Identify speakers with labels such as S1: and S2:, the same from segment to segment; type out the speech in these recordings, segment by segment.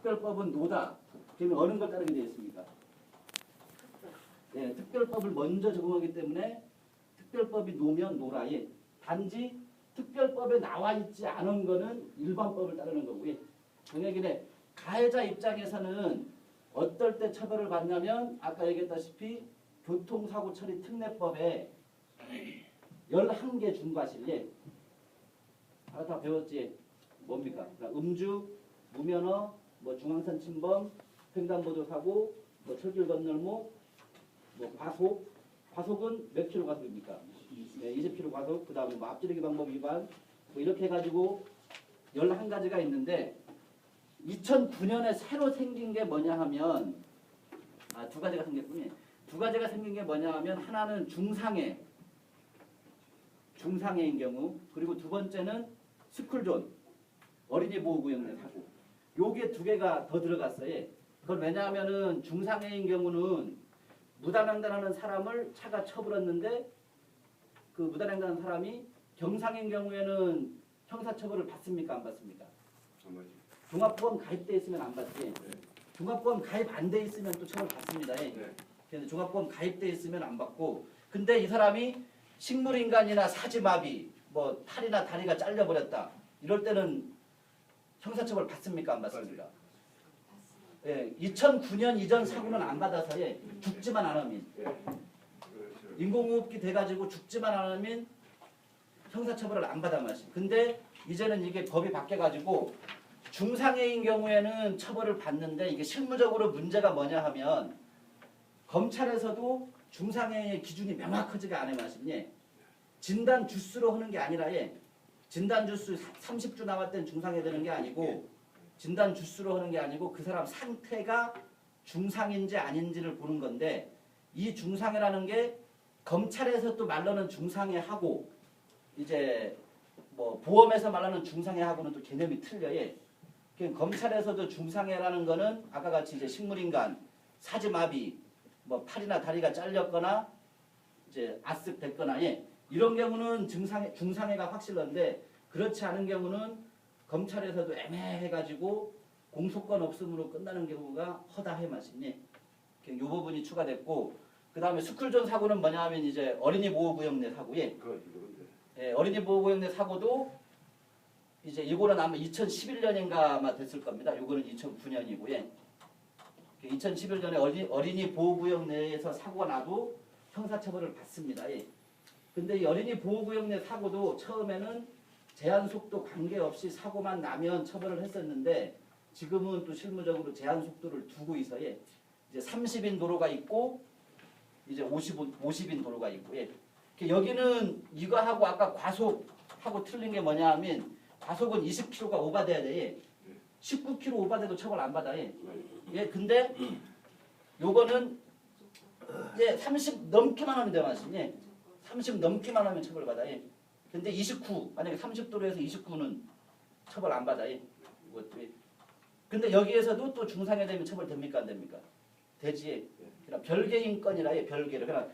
S1: 특별법은 노다. 그러면 어느 걸 따르게 되어 있습니까? 예, 특별법을 먼저 적용하기 때문에 특별법이 노면 노라에 단지 특별법에 나와 있지 않은 거는 일반법을 따르는 거고요. 정혁이네 가해자 입장에서는 어떨 때 처벌을 받냐면 아까 얘기했다시피 교통사고 처리 특례법에 11개 중과실례 다 배웠지? 뭡니까? 그러니까 음주, 무면허, 뭐 중앙선 침범, 횡단보도 사고, 뭐 철길 건널목, 뭐 과속은 몇 킬로 과속입니까? 네, 20km 과속, 그 다음에 뭐 앞지르기 방법 위반, 뭐 이렇게 해가지고 11가지가 있는데 2009년에 새로 생긴 게 뭐냐 하면 두 가지가 생겼군요. 두 가지가 생긴 게 뭐냐 하면 하나는 중상해인 경우, 그리고 두 번째는 스쿨존, 어린이 보호구역 내 사고. 요게 두 개가 더 들어갔어요. 그건 왜냐하면은 중상해인 경우는 무단횡단하는 사람을 차가 쳐버렸는데 그 무단횡단하는 사람이 경상인 경우에는 형사처벌을 받습니까? 안 받습니까? 종합보험 가입돼 있으면 안 받지. 네. 종합보험 가입 안 돼 있으면 또 처벌 받습니다. 네. 그래서 종합보험 가입돼 있으면 안 받고, 근데 이 사람이 식물인간이나 사지마비, 뭐 팔이나 다리가 잘려버렸다. 이럴 때는 형사처벌 받습니까? 안 받습니까? 예, 2009년 이전 사고는 안 받아서 예, 죽지만 않으면 인공호흡기 돼가지고 죽지만 않으면 형사처벌을 안 받아 마시. 근데 이제는 이게 법이 바뀌어가지고 중상해인 경우에는 처벌을 받는데 이게 실무적으로 문제가 뭐냐 하면 검찰에서도 중상해의 기준이 명확하지가 않아요. 말씀이 진단 주수로 하는 게 아니라 예, 진단 주수 30주 남았을 땐 중상해 되는 게 아니고 진단 주수로 하는 게 아니고 그 사람 상태가 중상인지 아닌지를 보는 건데 이 중상해라는 게 검찰에서 또 말로는 중상해하고 이제 뭐 보험에서 말하는 중상해하고는 또 개념이 틀려요. 검찰에서도 중상해라는 거는 아까 같이 이제 식물인간, 사지마비, 뭐 팔이나 다리가 잘렸거나 이제 아쓱됐거나 예. 이런 경우는 중상해가 확실한데 그렇지 않은 경우는 검찰에서도 애매해가지고 공소권 없음으로 끝나는 경우가 허다해 마시니 이 부분이 추가됐고 그 다음에 스쿨존 사고는 뭐냐 하면 이제 어린이 보호구역 내 사고에 예, 어린이 보호구역 내 사고도 이제 이거는 아마 2011년인가 아마 됐을 겁니다. 이거는 2009년이고요. 2011년에 어린이 보호구역 내에서 사고가 나도 형사처벌을 받습니다. 예. 근데 이 어린이 보호구역 내 사고도 처음에는 제한속도 관계없이 사고만 나면 처벌을 했었는데 지금은 또 실무적으로 제한속도를 두고 있어요. 예. 이제 30인 도로가 있고 이제 50인 도로가 있고 예. 여기는 이거하고 아까 과속하고 틀린 게 뭐냐 하면 과속은 20km가 오바돼야 돼. 19km 오바돼도 처벌 안 받아. 예, 근데 요거는 예, 30 넘기만 하면 되만 예. 30 넘기만 하면 처벌 받아. 예. 근데 29 만약에 30도로에서 29는 처벌 안 받아. 예. 근데 여기에서도 또 중상해 되면 처벌 됩니까 안 됩니까? 되지. 그러니까 별개인 건이라 예, 별개로. 그러니까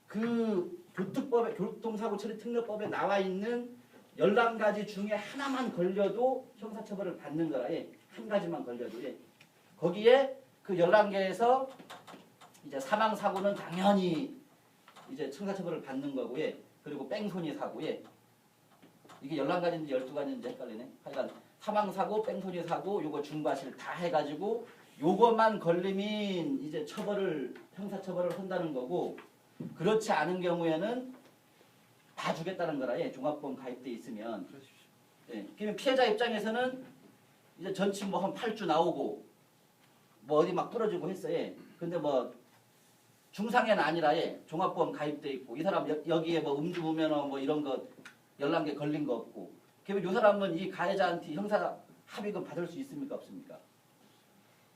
S1: 그 교통법에 교통사고 처리 특례법에 나와 있는 11가지 중에 하나만 걸려도 형사처벌을 받는 거라. 예. 한 가지만 걸려도. 예. 거기에 그 11개에서 이제 사망사고는 당연히 이제 형사처벌을 받는 거고, 예. 그리고 뺑소니 사고, 예. 이게 11가지인지 12가지인지 헷갈리네. 하여간 사망사고, 뺑소니 사고, 요거 중과실 다 해가지고 요것만 걸리면 이제 형사처벌을 한다는 거고, 그렇지 않은 경우에는 다 주겠다는 거라. 예, 종합보험 가입돼 있으면. 예, 그러면 피해자 입장에서는 이제 전침 뭐 한 8주 나오고 뭐 어디 막 부러지고 했어요. 예. 근데 뭐 중상해는 아니라 예, 종합보험 가입돼 있고 이 사람 여기에 뭐 음주무면허 뭐 이런 거 11개 걸린 거 없고. 그러면 이 사람은 이 가해자한테 형사 합의금 받을 수 있습니까 없습니까?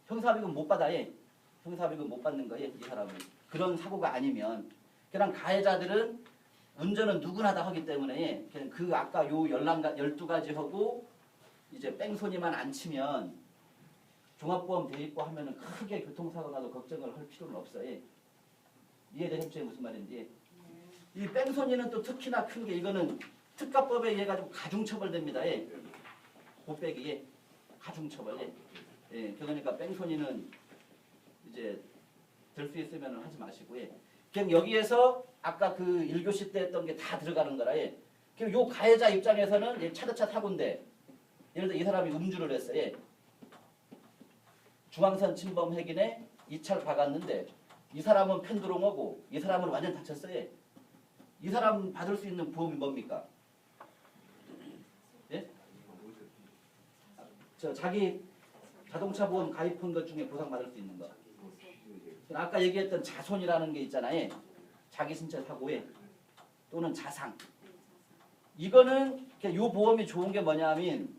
S1: 형사 합의금 못 받아. 예. 형사 합의금 못 받는 거예요. 이 사람은. 그런 사고가 아니면. 그냥 가해자들은 운전은 누구나 다 하기 때문에 그냥 그 아까 요 12가지 하고 이제 뺑소니만 안 치면 종합보험 돼 있고 하면은 크게 교통사고 나도 걱정을 할 필요는 없어요. 이해되셨죠? 무슨 말인지. 이 뺑소니는 또 특히나 큰 게 이거는 특가법에 의해 가지고 가중처벌됩니다. 예. 곱빼기 예. 가중처벌. 예. 예, 그러니까 뺑소니는 이제 될 수 있으면 하지 마시고, 예. 그냥 여기에서 아까 그 1교시 때 했던 게 다 들어가는 거라, 예. 그럼 요 가해자 입장에서는 예, 차드차 사고인데, 예를 들어 이 사람이 음주를 했어요. 예. 중앙선 침범 획인에 2차를 박았는데, 이 사람은 편드롱하고 이 사람은 완전 다쳤어요. 예. 이 사람 받을 수 있는 보험이 뭡니까? 예? 저 자기 자동차 보험 가입한 것 중에 보상받을 수 있는 거. 아까 얘기했던 자손이라는 게 있잖아요. 자기 신체 사고에 또는 자상. 이거는 요 보험이 좋은 게 뭐냐면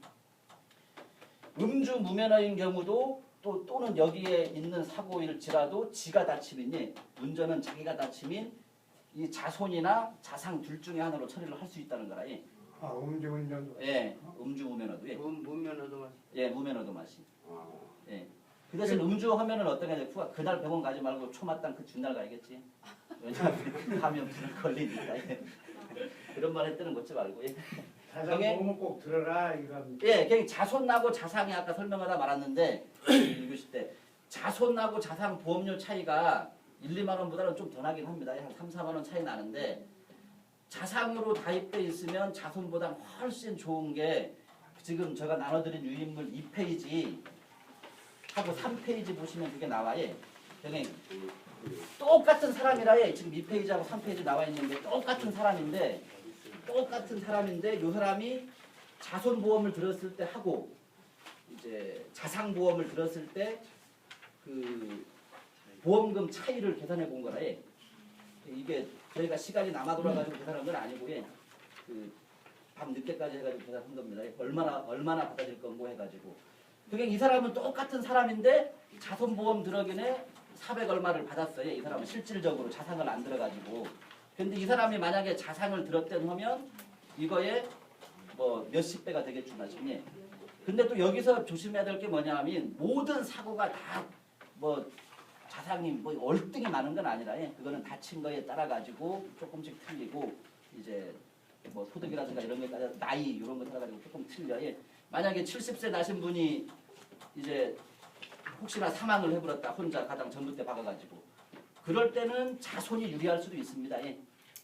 S1: 음주 무면허인 경우도 또는 여기에 있는 사고일지라도 지가 다치면 운전은 자기가 다치면 이 자손이나 자상 둘 중에 하나로 처리를 할 수 있다는 거라. 예.
S2: 아, 음주운전도.
S1: 예, 음주 무면허도. 예.
S3: 무면허도 마시.
S1: 예, 무면허도 마시.
S3: 아.
S1: 예. 그 대신 음주하면은 어떤 게 아니라 그날 병원 가지 말고 초맞당 그 뒷날 가야겠지. 왜냐하면 감염증 걸리니까. 예. 그런 말 했더니 걷지 말고. 예.
S2: 자상 보험은 꼭 들어라 이겁니다.
S1: 예, 그냥 자손하고 자상이 아까 설명하다 말았는데 1교시 때 자손하고 자상 보험료 차이가 1, 2만 원보다는 좀 더 나긴 합니다. 한 3, 4만 원 차이 나는데 자상으로 가입돼 있으면 자손보다 훨씬 좋은 게 지금 제가 나눠드린 유인물 2페이지 하고 3페이지 보시면 그게 나와요. 그냥 똑같은 사람이라 지금 2페이지하고 3페이지 나와 있는데 똑같은 사람인데 이 사람이 자손 보험을 들었을 때 하고 이제 자상 보험을 들었을 때 그 보험금 차이를 계산해 본 거라. 이게 저희가 시간이 남아 돌아가지고 계산한 건 아니고 그밤 늦게까지 해가지고 계산한 겁니다. 얼마나 받아질 건고 해가지고. 그게 이 사람은 똑같은 사람인데 자손 보험 들어기에 400 얼마를 받았어요. 이 사람은 실질적으로 자상을 안 들어가지고. 근데 이 사람이 만약에 자상을 들었던 하면 이거에 뭐 몇십 배가 되겠죠 나중에. 근데 또 여기서 조심해야 될 게 뭐냐면 모든 사고가 다 뭐 자상이 뭐 월등히 많은 건 아니라 그거는 다친 거에 따라 가지고 조금씩 틀리고 이제 뭐 소득이라든가 이런 거에 따라 나이 이런 거 따라 가지고 조금 틀려요. 만약에 70세 나신 분이 이제 혹시나 사망을 해버렸다 혼자 가장 전부 때 박아가지고 그럴 때는 자손이 유리할 수도 있습니다.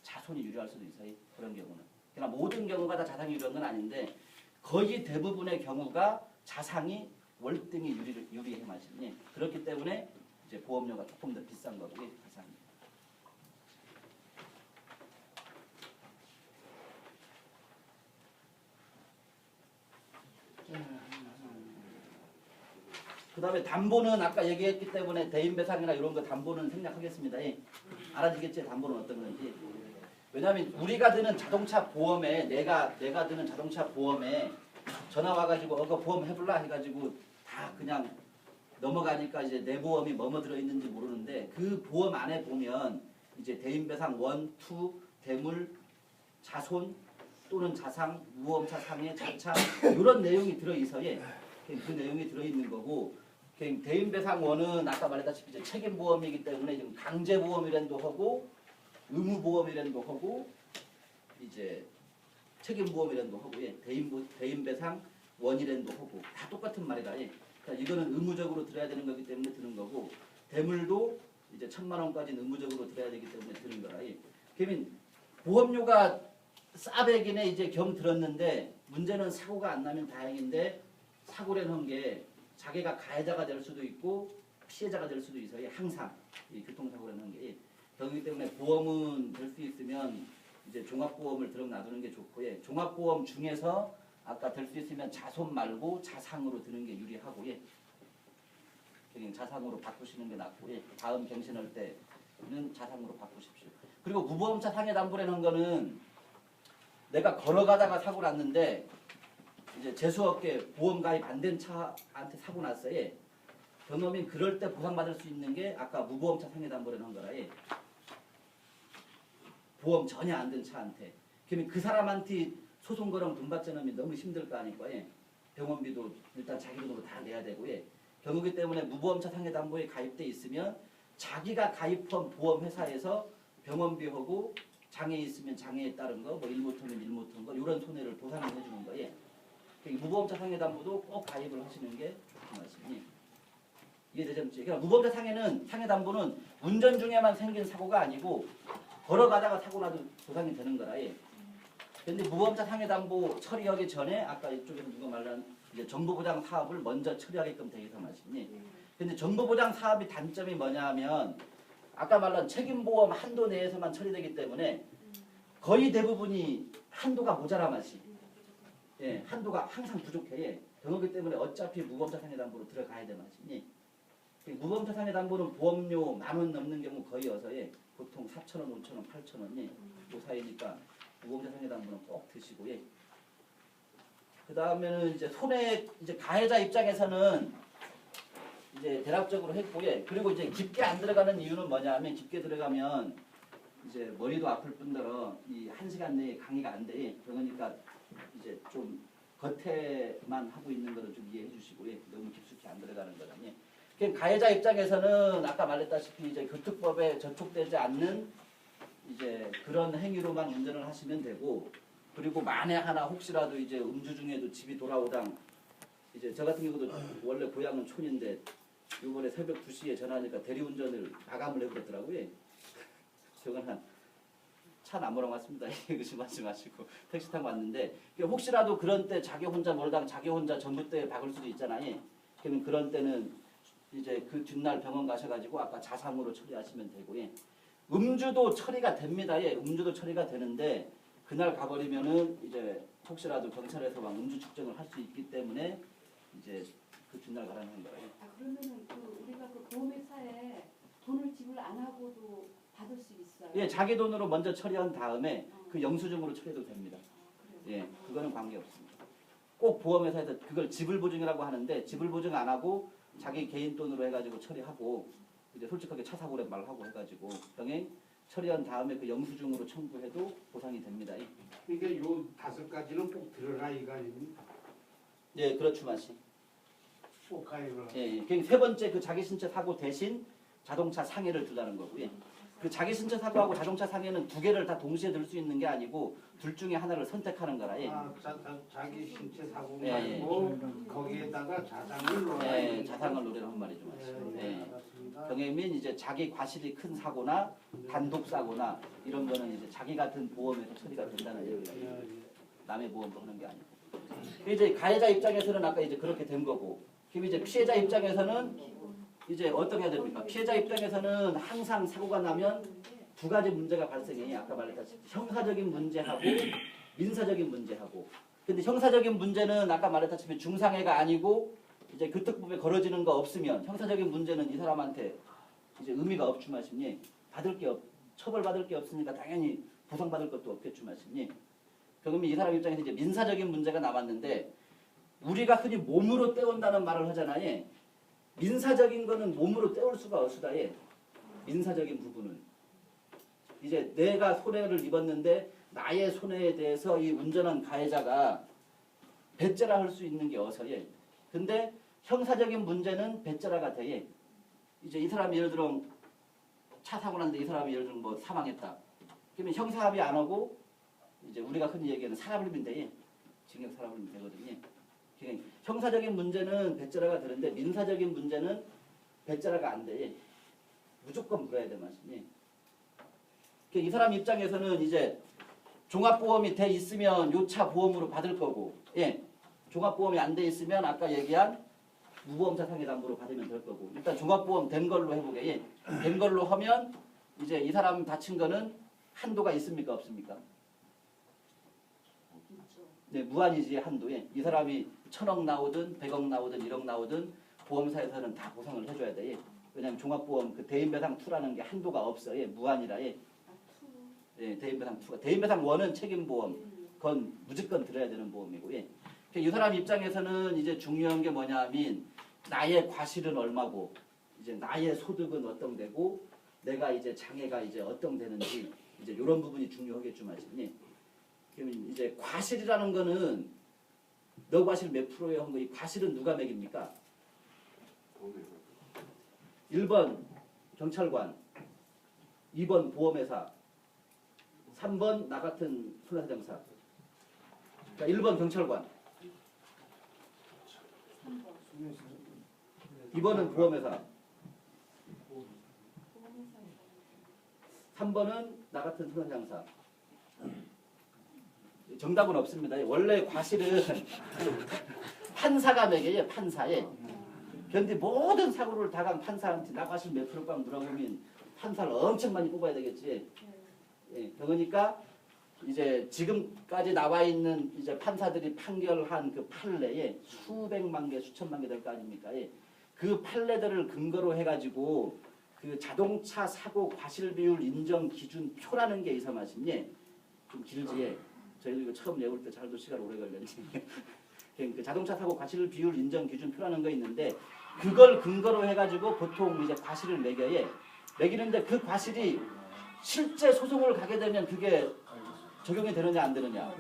S1: 자손이 유리할 수도 있어요. 그런 경우는. 그러나 모든 경우가 다 자상이 유리한 건 아닌데 거의 대부분의 경우가 자상이 월등히 유리해 마시니 그렇기 때문에 이제 보험료가 조금 더 비싼 거고요. 자상이. 그 다음에 담보는 아까 얘기했기 때문에 대인배상이나 이런 거 담보는 생략하겠습니다. 알아지겠지? 담보는 어떤 건지. 왜냐하면 우리가 드는 자동차 보험에 내가 드는 자동차 보험에 전화 와가지고 그거 보험 해볼라 해가지고 다 그냥 넘어가니까 이제 내 보험이 뭐뭐 들어있는지 모르는데 그 보험 안에 보면 이제 대인배상 1, 2, 대물, 자손 또는 자상, 무보험차 상해, 자차 이런 내용이 들어있어요. 그 내용이 들어있는 거고 대인배상 1은 아까 말했다시피 이제 책임보험이기 때문에 지금 강제보험이란도 하고 의무보험이란도 하고 이제 책임보험이란도 하고 대인배상 1이란도 하고 다 똑같은 말이라. 그러니까 이거는 의무적으로 들어야 되는 거기 때문에 드는 거고 대물도 이제 1,000만 원까지는 의무적으로 들어야 되기 때문에 드는 거라. 그러면 보험료가 싸배기네 이제 겸 들었는데 문제는 사고가 안 나면 다행인데 사고라는 게 자기가 가해자가 될 수도 있고 피해자가 될 수도 있어요. 항상 이 교통사고라는 게 그렇기 때문에 보험은 될 수 있으면 이제 종합보험을 들어 놔두는 게 좋고요. 종합보험 중에서 아까 될 수 있으면 자손 말고 자상으로 드는 게 유리하고 그냥 자상으로 바꾸시는 게 낫고 다음 갱신할 때는 자상으로 바꾸십시오. 그리고 무보험차 상해담보라는 거는 내가 걸어가다가 사고 났는데 이제 재수없게 보험 가입 안 된 차한테 사고 났어요. 그러면 그럴 때 보상받을 수 있는 게 아까 무보험차 상해담보라는 거라. 보험 전혀 안 된 차한테. 그러면 그 사람한테 소송 걸으면 돈 받지 않으면 너무 힘들 거 아니까. 병원비도 일단 자기 돈으로 다 내야 되고. 경우기 때문에 무보험차 상해담보에 가입돼 있으면 자기가 가입한 보험회사에서 병원비하고 장애 있으면 장애에 따른 거, 뭐 일 못하면 일 못한 거 이런 손해를 보상을 해주는 거예요. 무보험차 상해담보도 꼭 가입을 하시는 게 좋은 말씀이에요. 이해되죠? 그러니까 무보험자 상해담보는 운전 중에만 생긴 사고가 아니고 걸어가다가 사고 나도 보상이 되는 거라. 예. 근데 무보험자 상해담보 처리하기 전에 아까 이쪽에서 누가 말한 이제 정보보장 사업을 먼저 처리하게끔 돼 있어 마시니. 근데 정보보장 사업이 단점이 뭐냐면 아까 말한 책임보험 한도 내에서만 처리되기 때문에 거의 대부분이 한도가 모자라 맛이. 예, 한도가 항상 부족해. 예. 그렇기 때문에 어차피 무보험자 상해담보로 들어가야 돼 마시니. 무보험자 상해담보는 보험료 10,000원 넘는 경우 거의여서 예, 보통 4,000원, 5,000원, 8,000원이 요 사이니까 무보험자 상해담보는 꼭 드시고 예. 그 다음에는 이제 손해 이제 가해자 입장에서는 이제 대략적으로 했고 예. 그리고 이제 깊게 안 들어가는 이유는 뭐냐면 깊게 들어가면 이제 머리도 아플 뿐더러 이 1시간 내에 강의가 안 돼. 그러니까 이제 좀 겉에만 하고 있는 거를 좀 이해해 주시고 예. 너무 깊숙이 안 들어가는 거라니. 가해자 입장에서는 아까 말했다시피 이제 교특법에 저촉되지 않는 이제 그런 행위로만 운전을 하시면 되고 그리고 만에 하나 혹시라도 이제 음주 중에도 집이 돌아오당 이제 저 같은 경우도 원래 고향은 촌인데 이번에 새벽 2시에 전화하니까 대리운전을 마감을 해버렸더라고요. 저건 차 나무랑 왔습니다. 의심하지 마시고 택시 타고 왔는데 혹시라도 그런 때 자기 혼자 몰당 자기 혼자 전봇대에 박을 수도 있잖아요. 그러면 그런 때는 이제 그 뒷날 병원 가셔가지고 아까 자상으로 처리하시면 되고 예. 음주도 처리가 됩니다. 예. 음주도 처리가 되는데 그날 가버리면은 이제 혹시라도 경찰에서 막 음주 측정을 할 수 있기 때문에 이제 그 뒷날 가라는 거예요.
S3: 아 그러면은 우리가 그 보험회사에 돈을 지불 안 하고도 받을 수 있어요?
S1: 예, 자기 돈으로 먼저 처리한 다음에 그 영수증으로 처리도 됩니다. 예, 그거는 관계 없습니다. 꼭 보험회사에서 그걸 지불보증이라고 하는데 지불보증 안 하고 자기 개인 돈으로 해가지고 처리하고 이제 솔직하게 차 사고래 말하고 해가지고 병행 처리한 다음에 그 영수증으로 청구해도 보상이 됩니다.
S2: 그러니까 요 5가지는 꼭 들어라 이거 아닙니까?
S1: 예, 그렇죠, 마시.
S2: 꼭 가입을.
S1: 예, 예. 세 번째 그 자기 신체 사고 대신 자동차 상해를 주자는 거고요. 그 자기 신체 사고하고 자동차 상해는 두 개를 다 동시에 들 수 있는 게 아니고 둘 중에 하나를 선택하는 거라. 예.
S2: 아, 자기 신체 사고
S1: 예,
S2: 말고 거기에다가 자상을 넣어라.
S1: 예, 자상을 노래한 말이죠, 마시. 예.
S2: 알았습니다.
S1: 병행민 이제 자기 과실이 큰 사고나 단독 사고나 이런 거는 이제 자기 같은 보험에서 처리가 된다는 얘기예요. 남의 보험도 하는 게 아니고. 이제 가해자 입장에서는 아까 이제 그렇게 된 거고, 그럼 이제 피해자 입장에서는 이제 어떻게 해야 됩니까? 피해자 입장에서는 항상 사고가 나면 두 가지 문제가 발생해요. 아까 말했다시피 형사적인 문제하고 민사적인 문제하고. 근데 형사적인 문제는 아까 말했다시피 중상해가 아니고 이제 교특법에 걸어지는 거 없으면 형사적인 문제는 이 사람한테 이제 의미가 없주마시니 처벌받을 게 없으니까 당연히 보상받을 것도 없겠주마시니. 그러면 이 사람 입장에서 이제 민사적인 문제가 남았는데 우리가 흔히 몸으로 때운다는 말을 하잖아요. 민사적인 거는 몸으로 때울 수가 없으다. 예. 민사적인 부분은 이제 내가 손해를 입었는데 나의 손해에 대해서 이 운전한 가해자가 배째라 할 수 있는 게 어서 예. 근데 형사적인 문제는 배째라가 돼. 예. 이제 이 사람이 예를 들어 차 사고 났는데 이 사람이 예를 들어 뭐 사망했다. 그러면 형사합의 안 하고 이제 우리가 흔히 얘기하는 사람을면 돼. 예. 징역 사람을면 되거든요. 형사적인 문제는 배째라가 되는데 민사적인 문제는 배째라가 안 돼. 무조건 물어야 돼 마시니. 이 사람 입장에서는 이제 종합보험이 돼 있으면 요 차 보험으로 받을 거고, 예, 종합보험이 안 돼 있으면 아까 얘기한 무보험자 상해담보로 받으면 될 거고. 일단 종합보험 된 걸로 해보게. 예, 된 걸로 하면 이제 이 사람 다친 거는 한도가 있습니까 없습니까? 네, 무한이지 한도에. 이 사람이 1,000억 나오든 100억 나오든 1억 나오든 보험사에서는 다 보상을 해줘야 돼. 왜냐하면 종합보험 그 대인배상 2라는 게 한도가 없어. 예, 무한이라. 예. 예, 대인배상 2가. 대인배상 1은 책임보험. 그건 무조건 들어야 되는 보험이고. 예. 이 사람 입장에서는 이제 중요한 게 뭐냐면 나의 과실은 얼마고 이제 나의 소득은 어떤 되고 내가 이제 장애가 이제 어떤 되는지 이제 이런 부분이 중요하겠지만요. 그러면 이제 과실이라는 거는 너 과실 몇 프로예요? 한 거 이 과실은 누가 매깁니까? 1번 경찰관, 2번 보험회사, 3번 나 같은 손해사정사. 그러니까 1번 경찰관. 2번은 보험회사.
S3: 보험회사에서
S1: 3번은 나 같은 선상사. 정답은 없습니다. 원래 과실은 판사가 매겨요. 판사에. 그런데 모든 사고를 다 간 판사한테 나 과실 몇 프로빵 물어보면 판사를 엄청 많이 뽑아야 되겠지. 예, 그러니까 이제 지금까지 나와 있는 이제 판사들이 판결한 그 판례에 수백만 개, 수천만 개 될 거 아닙니까? 예. 그 판례들을 근거로 해가지고 그 자동차 사고 과실 비율 인정 기준 표라는 게 있어 마십니? 좀 길지. 예. 저희도 이거 처음 내볼 때 잘도 시간 오래 걸렸지. 그 자동차 사고 과실 비율 인정 기준 표라는 거 있는데 그걸 근거로 해가지고 보통 이제 과실을 매겨요. 매기는데 그 과실이 실제 소송을 가게 되면 그게 적용이 되느냐 안 되느냐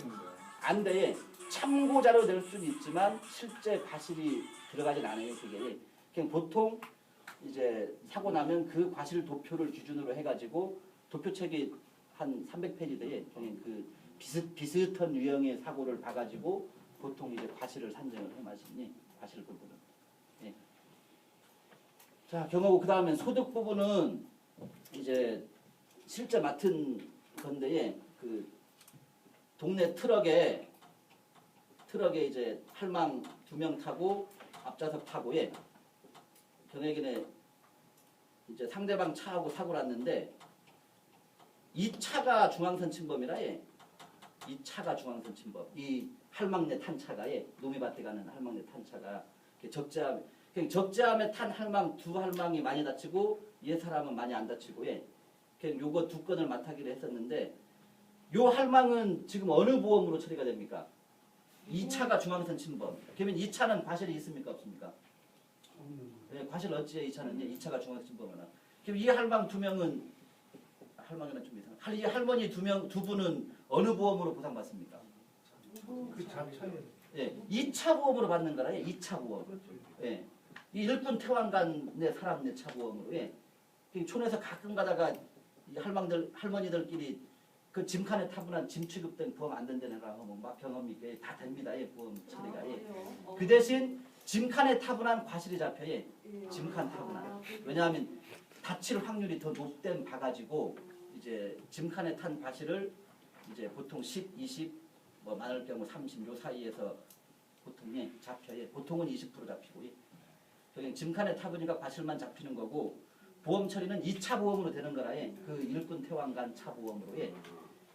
S1: 안 돼. 참고 자료 낼 수는 있지만 실제 과실이 들어가진 않아요. 그게 그냥 보통 이제 사고 나면 그 과실 도표를 기준으로 해가지고 도표책이 한 300페이지 돼. 그냥 그 비슷한 유형의 사고를 봐가지고 보통 이제 과실을 산정을 해 마시니 과실 부분은. 예. 자 경하고 그 다음에 소득 부분은 이제 실제 맡은 건데 그 동네 트럭에 이제 할망 2명 타고 앞좌석 타고 예. 경액이네 이제 상대방 차하고 사고 났는데 이 차가 중앙선 침범이라 예. 이 차가 중앙선 침범. 이 할망내 탄 차가 예. 노미밭에 가는 할망내 탄 차가 적재함에 탄 할망 두 할망이 많이 다치고 얘 사람은 많이 안 다치고 예. 그냥 요거 두 건을 맡아기로 했었는데 요 할망은 지금 어느 보험으로 처리가 됩니까? 이 차가 중앙선 침범. 그러면 이 차는 과실이 있습니까 없습니까? 네, 과실 어찌에 이 차는 이 차가 중앙선 침범하나. 그럼 이 할망 2명은 할망이랑 좀 이상. 이 할머니 두 분은 어느 보험으로 보상받습니까?
S2: 그 자체에
S1: 예, 2차 보험으로 받는 거라. 예, 2차 보험. 예, 이 일꾼 태왕간 내 사람 내 차 보험으로 예. 촌에서 가끔 가다가 이 할머니들끼리 그 짐칸에 타분한 짐 취급된 보험 안 된다느라 하면 막 경험이 다 됩니다. 예, 보험 처리가. 예. 그 대신 짐칸에 타분한 과실이 잡혀. 예. 짐칸 타분한. 왜냐하면 다칠 확률이 더 높된 봐가지고 이제 짐칸에 탄 과실을 이제 보통 10, 20, 뭐 많을 경우 30 요 사이에서 보통 예, 잡혀. 예. 보통은 20% 잡히고. 예. 그냥 짐칸에 타보니까 과실만 잡히는 거고 보험 처리는 2차 보험으로 되는 거라. 예. 그 일꾼 태왕간 차 보험으로. 예.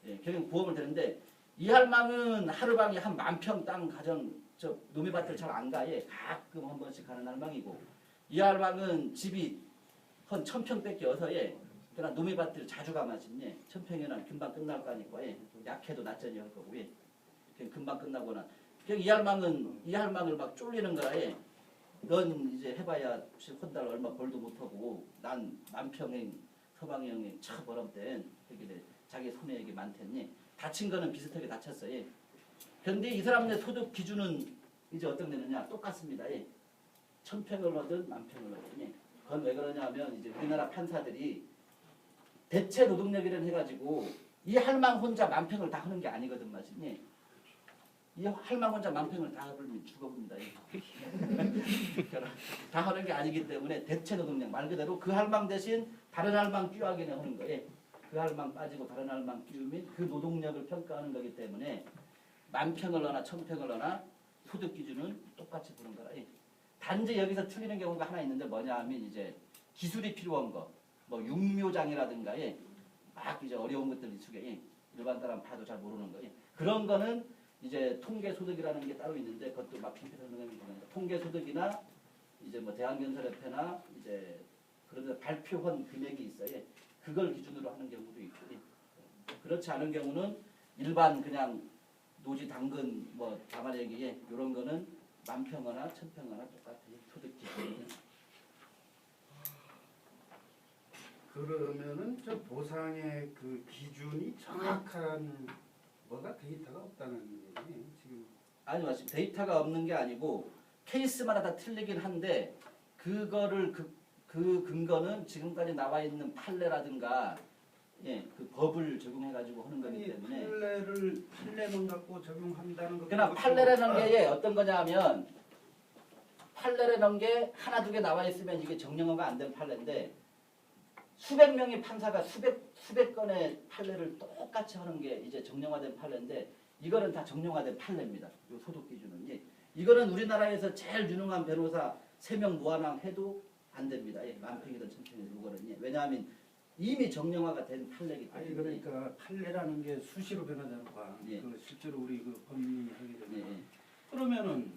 S1: 예, 결국 보험을 되는데 이 할망은 하루방에 한 10,000평 땅 가정 저 노미밭을 잘 안 가. 예. 가끔 한 번씩 가는 할망이고 이 할망은 집이 한 1,000평밖에 없어요. 그러나 노미밭을 자주 가마신 예. 1,000평이나 금방 끝날 거니까 예. 약해도 낮전이 할 거고 예. 그냥 금방 끝나거나 이 할망을 막 쫄리는 거라. 예. 넌 이제 해봐야 혹시 혼달 얼마 벌도 못하고 난 10,000평행 서방형에 차 벌었던 여기 자기 손해액이 많댔니 다친 거는 비슷하게 다쳤어요. 그런데 이 사람의 소득 기준은 이제 어떤 되느냐 똑같습니다. 1,000평을 얻은 10,000평을 얻으니 그건 왜 그러냐 하면 이제 우리나라 판사들이 대체 노동력이란 해가지고 이 할망 혼자 10,000평을 다 하는 게 아니거든 맞으니 이 할망 혼자 10,000평을 다 하면 죽어봅니다. 다 하는 게 아니기 때문에 대체 노동력 말 그대로 그 할망 대신 다른 할망 끼워하기는 하는 거예요. 그 할망 빠지고 다른 할망 끼우면 그 노동력을 평가하는 거기 때문에 10,000평을 넣나 1,000평을 넣나 소득 기준은 똑같이 보는 거라. 단지 여기서 틀리는 경우가 하나 있는데 뭐냐 하면 이제 기술이 필요한 거, 뭐 육묘장이라든가 막 이제 어려운 것들 있으게 일반 사람 봐도 잘 모르는 거 그런 거는 이제 통계 소득이라는 게 따로 있는데 그것도 막 PPT 설명하면 되는데 통계 소득이나 이제 뭐 대한건설협회나 이제 그런 데 발표한 금액이 있어요. 그걸 기준으로 하는 경우도 있고 그렇지 않은 경우는 일반 그냥 노지 당근 뭐 다만얘기에 이런 거는 10,000평이나 1,000평이나 똑같아요. 소득 기준이.
S2: 그러면은 저 보상의 그 기준이 정확한 뭐가 데이터가 없다는 얘기네 지금.
S1: 아니 맞습니다. 데이터가 없는 게 아니고 케이스마다 다 틀리긴 한데 그거를 그 근거는 지금까지 나와 있는 판례라든가 그 법을 적용해가지고 하는 거기 때문에
S2: 판례만 갖고 적용한다는 것.
S1: 그러나 판례라는 게 어떤 거냐면 판례라는 게 하나 두 개 나와 있으면 이게 정령화가 안 된 판례인데 수백 명의 판사가 수백 건의 판례를 똑같이 하는 게 이제 정령화된 판례인데 이거는 다 정령화된 판례입니다. 이 소득 기준은. 예. 이거는 우리나라에서 제일 유능한 변호사 3명 무한항 해도 안 됩니다. 예. 만평이든 천평이든 이거는. 예. 왜냐하면 이미 정령화가 된 판례이기 때문에.
S2: 아니 그러니까 판례라는 게 수시로 변화되는 거야.
S1: 예.
S2: 그 실제로 우리 그 법리하게
S1: 예.
S2: 되면
S1: 예.
S2: 그러면은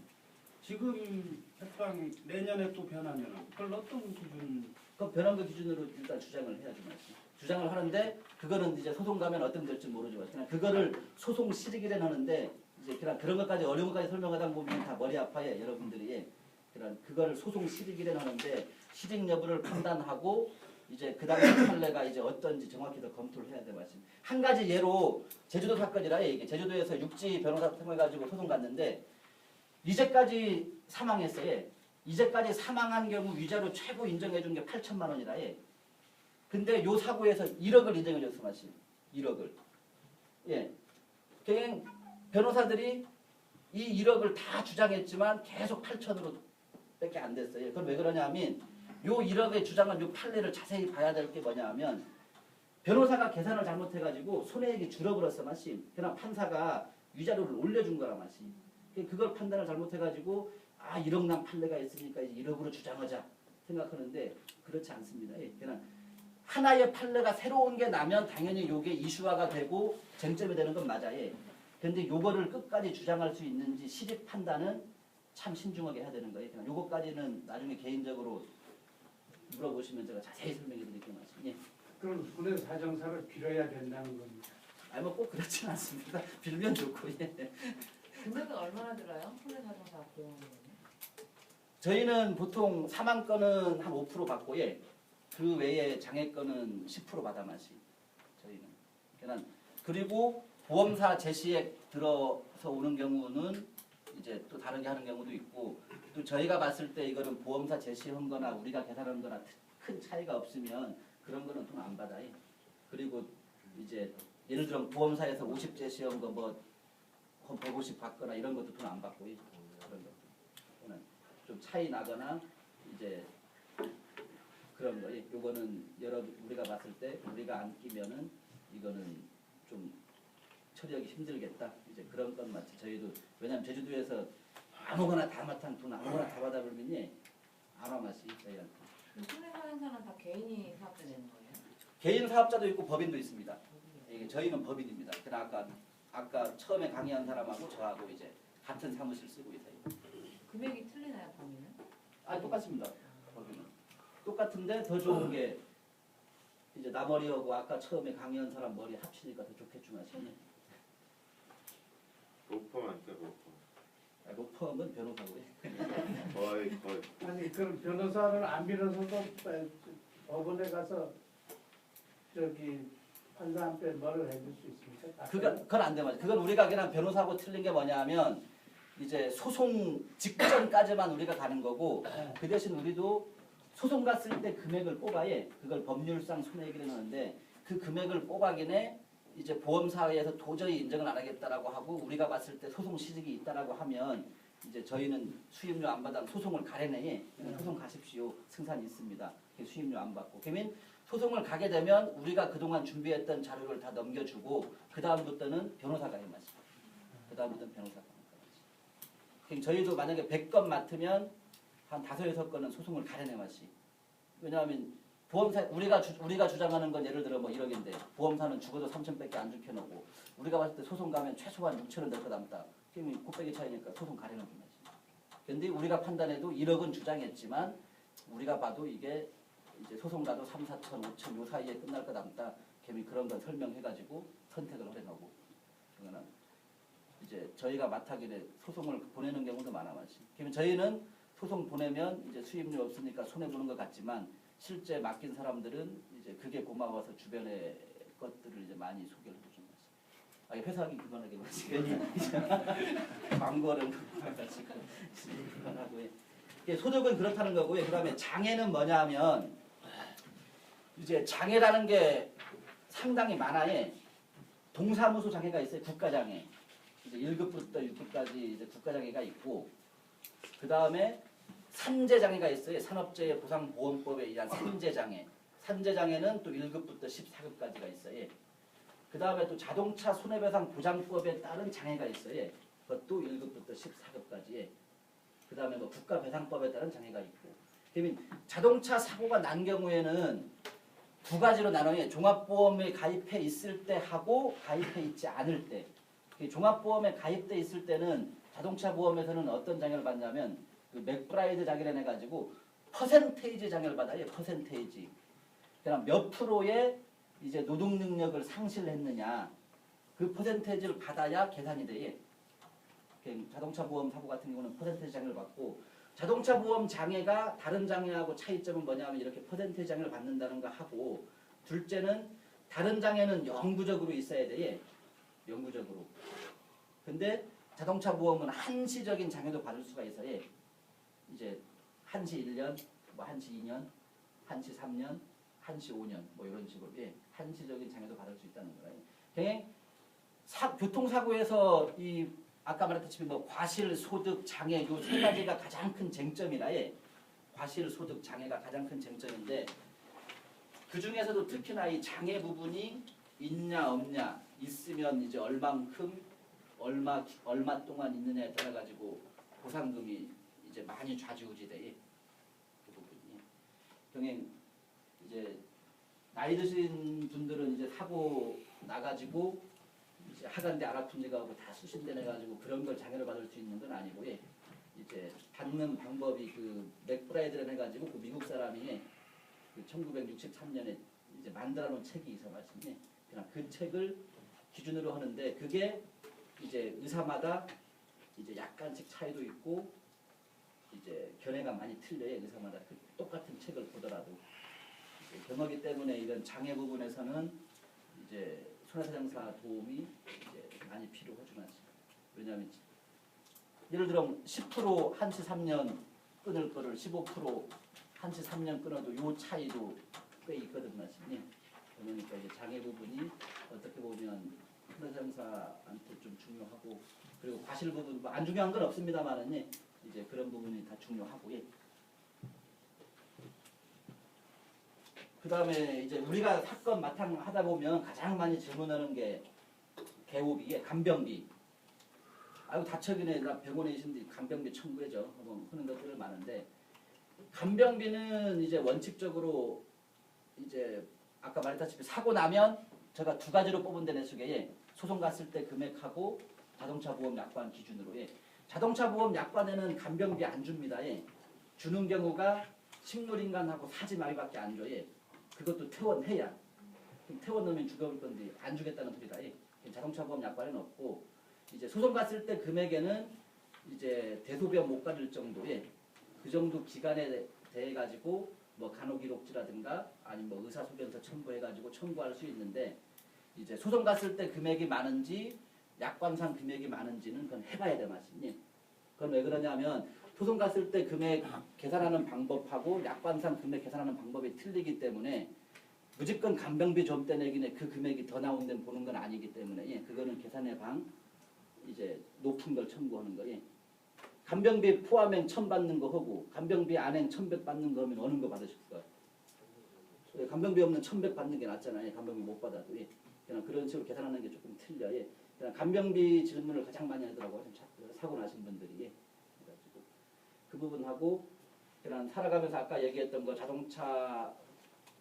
S2: 지금 책방 내년에 또 변하면은 그걸 어떤 기준?
S1: 그 변한 거 기준으로 일단 주장을 해야죠. 주장을 하는데 그거는 이제 소송 가면 어떤 될지 모르지만 그냥 그거를 소송 실익이래 하는데 이제 그냥 그런 것까지 어려운 것까지 설명하다 보면 다 머리 아파요. 여러분들이. 그런 그거를 소송 실익이래 하는데 실익 여부를 판단하고 이제 그 당시 판례가 이제 어떤지 정확히 더 검토를 해야 될 말씀. 한 가지 예로 제주도 사건이라 이게 제주도에서 육지 변호사 통해가지고 소송 갔는데 이제까지 사망했어요. 이제까지 사망한 경우 위자료 최고 인정해 준 게 8천만 원이라 해. 근데 요 사고에서 1억을 인정해 줬어, 마침. 1억을. 예. 그냥 변호사들이 이 1억을 다 주장했지만 계속 8천으로 밖에 안 됐어요. 그건 왜 그러냐면 요 1억의 주장은 요 판례를 자세히 봐야 될 게 뭐냐 하면 변호사가 계산을 잘못해가지고 손해액이 줄어버렸어, 마침. 그냥 판사가 위자료를 올려준 거라, 마침. 그걸 판단을 잘못해가지고 1억 난 판례가 있으니까 이제 1억으로 주장하자 생각하는데 그렇지 않습니다. 예. 그냥 하나의 판례가 새로운 게 나면 당연히 요게 이슈화가 되고 쟁점이 되는 건 맞아요. 그런데 요거를 끝까지 주장할 수 있는지 실익 판단은 참 신중하게 해야 되는 거예요. 그냥 요거까지는 나중에 개인적으로 물어보시면 제가 자세히 설명해 드릴게요. 예.
S4: 그럼 군의 사정사를 빌어야 된다는 겁니다.
S1: 뭐 꼭 그렇진 않습니다. 빌면 좋고. 예.
S5: 금액은 얼마나 들어요? 손해사정사 보험은?
S1: 저희는 보통 사망건은 한 5% 받고 예. 그 외에 장애건은 10% 받아 마시. 저희는. 그리고 보험사 제시액 들어서 오는 경우는 이제 또 다르게 하는 경우도 있고 또 저희가 봤을 때 이거는 보험사 제시한 거나 우리가 계산한 거나 큰 차이가 없으면 그런 거는 돈 안 받아요. 그리고 이제 예를 들어 보험사에서 50 제시한 거 뭐 150 받거나 이런 것도 돈 안 받고 그런 거. 좀 차이 나거나 이제 그런 거. 요거는 우리가 봤을 때 우리가 안 끼면은 이거는 좀 처리하기 힘들겠다. 이제 그런 건 맞지. 저희도 왜냐면 제주도에서 아무거나 다 맡은 돈 아무거나 다 받아버리면 안 와마시 저희한테.
S5: 손해사정사는 다 개인이 사업자 되는 거예요?
S1: 개인 사업자도 있고 법인도 있습니다. 이게 저희는 법인입니다. 그러니까 아까 처음에 강의한 사람하고 저하고 이제 같은 사무실 쓰고 있어요.
S5: 금액이 틀리나요, 범위는?
S1: 똑같습니다. 법인은 똑같은데 더 좋은 게 이제 나 머리하고 아까 처음에 강의한 사람 머리 합치니까 더 좋겠죠, 마시네.
S6: 로펌 아니까 로펌.
S1: 로펌은 변호사고요.
S6: 거의.
S4: 아니 그럼 변호사를 안 빌어서도 법원에 가서 저기 판사한테 뭐를 해줄 수 있습니까?
S1: 그건 안 돼, 맞아. 그건 우리가 그냥 변호사하고 틀린 게 뭐냐면 이제 소송 직전까지만 우리가 가는 거고 그 대신 우리도 소송 갔을 때 금액을 뽑아야 그걸 법률상 손해액이라는 하는데 그 금액을 뽑아기에 이제 보험사에서 도저히 인정을 안 하겠다라고 하고 우리가 봤을 때 소송 시직이 있다라고 하면 이제 저희는 수임료 안 받아 소송을 가려내 소송 가십시오 승산이 있습니다. 수임료 안 받고 그러면 소송을 가게 되면 우리가 그동안 준비했던 자료를 다 넘겨주고 그 다음부터는 변호사가 해마시. 그 다음부터는 변호사가 해마시. 저희도 만약에 100건 맡으면 한 5, 6건은 소송을 가려내마시. 왜냐하면 보험사 우리가 주장하는 건 예를 들어 뭐 1억인데 보험사는 죽어도 3천밖에 안 죽혀놓고 우리가 봤을 때 소송 가면 최소한 6천원 될 거 남다. 그러면 곱빼기 차이니까 소송 가려놓은 거지. 근데 우리가 판단해도 1억은 주장했지만 우리가 봐도 이게 이제 소송 가도 3, 4천, 5천 요 사이에 끝날 거 남다. 걔는 그런 건 설명해가지고 선택을 하려고. 그러면 이제 저희가 맡아기에 소송을 보내는 경우도 많아마시. 그러면 저희는 소송 보내면 이제 수임료 없으니까 손해 보는 것 같지만 실제 맡긴 사람들은 이제 그게 고마워서 주변의 것들을 이제 많이 소개를 해준 거지. 회사하기 그만하게 마시. 광고를 가지고 그만하고. 소득은 그렇다는 거고요. 그다음에 장애는 뭐냐면 이제 장애라는 게 상당히 많아요. 동사무소 장애가 있어요. 국가장애. 이제 1급부터 6급까지 이제 국가장애가 있고 그 다음에 산재장애가 있어요. 산업재해보상보험법에 의한 산재장애. 산재장애는 또 1급부터 14급까지가 있어요. 그 다음에 또 자동차 손해배상 보장법에 따른 장애가 있어요. 그것도 1급부터 14급까지. 그 다음에 뭐 국가배상법에 따른 장애가 있고. 그러면 자동차 사고가 난 경우에는 두 가지로 나눠요. 종합보험에 가입해 있을 때 하고 가입해 있지 않을 때. 종합보험에 가입돼 있을 때는 자동차 보험에서는 어떤 장애를 받냐면 그 맥브라이드 장애를 해가지고 퍼센테이지 장애를 받아요. 퍼센테이지. 그럼 몇 프로의 이제 노동 능력을 상실했느냐 그 퍼센테이지를 받아야 계산이 돼요. 자동차 보험 사고 같은 경우는 퍼센테이지 장애를 받고 자동차 보험 장애가 다른 장애하고 차이점은 뭐냐면 이렇게 퍼센테이지 장애를 받는다는 거 하고 둘째는 다른 장애는 영구적으로 있어야 돼. 영구적으로. 근데 자동차 보험은 한시적인 장애도 받을 수가 있어요. 이제 한시 1년, 뭐 한시 2년, 한시 3년, 한시 5년 뭐 이런 식으로 한시적인 장애도 받을 수 있다는 거예요. 교통사고에서 이 아까 말했듯이 뭐 과실소득 장애 요 세 가지가 가장 큰 쟁점이라 과실소득 장애가 가장 큰 쟁점인데 그 중에서도 특히나 이 장애 부분이 있냐 없냐 있으면 이제 얼만큼 얼마 동안 있느냐에 따라 가지고 보상금이 이제 많이 좌지우지돼 그 부분이. 병행 이제 나이 드신 분들은 이제 사고 나가지고 이제 하간대 알아픈지가 하고 다 수신대 내가지고 그런 걸 장애를 받을 수 있는 건 아니고 이제 받는 방법이 그 맥브라이드를 해가지고 그 미국 사람이 그 1963년에 이제 만들어놓은 책이 있어 말씀이 그냥 그 책을 기준으로 하는데 그게 이제 의사마다 이제 약간씩 차이도 있고 이제 견해가 많이 틀려요. 의사마다 그 똑같은 책을 보더라도 경험이기 때문에 이런 장애 부분에서는 이제 손해사정사 도움이 이제 많이 필요하지만 왜냐하면 예를 들어 10% 한시 3년 끊을 거를 15% 한시 3년 끊어도 요 차이도 꽤 있거든 말씀이. 그러니까 이제 장애 부분이 어떻게 보면 손해사정사한테 좀 중요하고 그리고 과실 부분 뭐 안 중요한 건 없습니다만은 이제 그런 부분이 다 중요하고 그 다음에 이제 우리가 사건 마탕 하다 보면 가장 많이 질문하는 게 개호비, 간병비. 아이고 다쳐기네 나 병원에 있는데 간병비 청구해줘. 뭐 하는 것들을 많은데 간병비는 이제 원칙적으로 이제 아까 말했다시피 사고 나면 제가 두 가지로 뽑은데 내 속에 소송 갔을 때 금액하고 자동차 보험 약관 기준으로 자동차 보험 약관에는 간병비 안 줍니다. 주는 경우가 식물인간하고 사지마비밖에 안 줘요. 그것도 퇴원해야. 퇴원 넣으면 죽어볼 건데 안 주겠다는 소리다. 자동차 보험 약관에는 없고 이제 소송 갔을 때 금액에는 이제 대소변 못 가릴 정도의 그 정도 기간에 대해 가지고 뭐 간호기록지라든가 아니면 뭐 의사소견서 첨부해가지고 청구할 수 있는데 이제 소송 갔을 때 금액이 많은지 약관상 금액이 많은지는 그건 해봐야 돼 말씀이. 그건 왜 그러냐면 소송 갔을 때 금액 계산하는 방법하고 약관상 금액 계산하는 방법이 틀리기 때문에 무조건 간병비 좀 떼내기네 그 금액이 더 나온 데는 보는 건 아니기 때문에 그거는 계산의 방 이제 높은 걸 청구하는 거예요. 간병비 포함행 1000 받는 거 하고 간병비 안행 1100 받는 거 하면 어느 거 받으실까요? 간병비 없는 1100 받는 게 낫잖아요. 간병비 못 받아도. 그냥 그런 식으로 계산하는 게 조금 틀려요. 그냥 간병비 질문을 가장 많이 하더라고요. 사고 나신 분들이. 그래가지고 그 부분하고 그냥 살아가면서 아까 얘기했던 거 자동차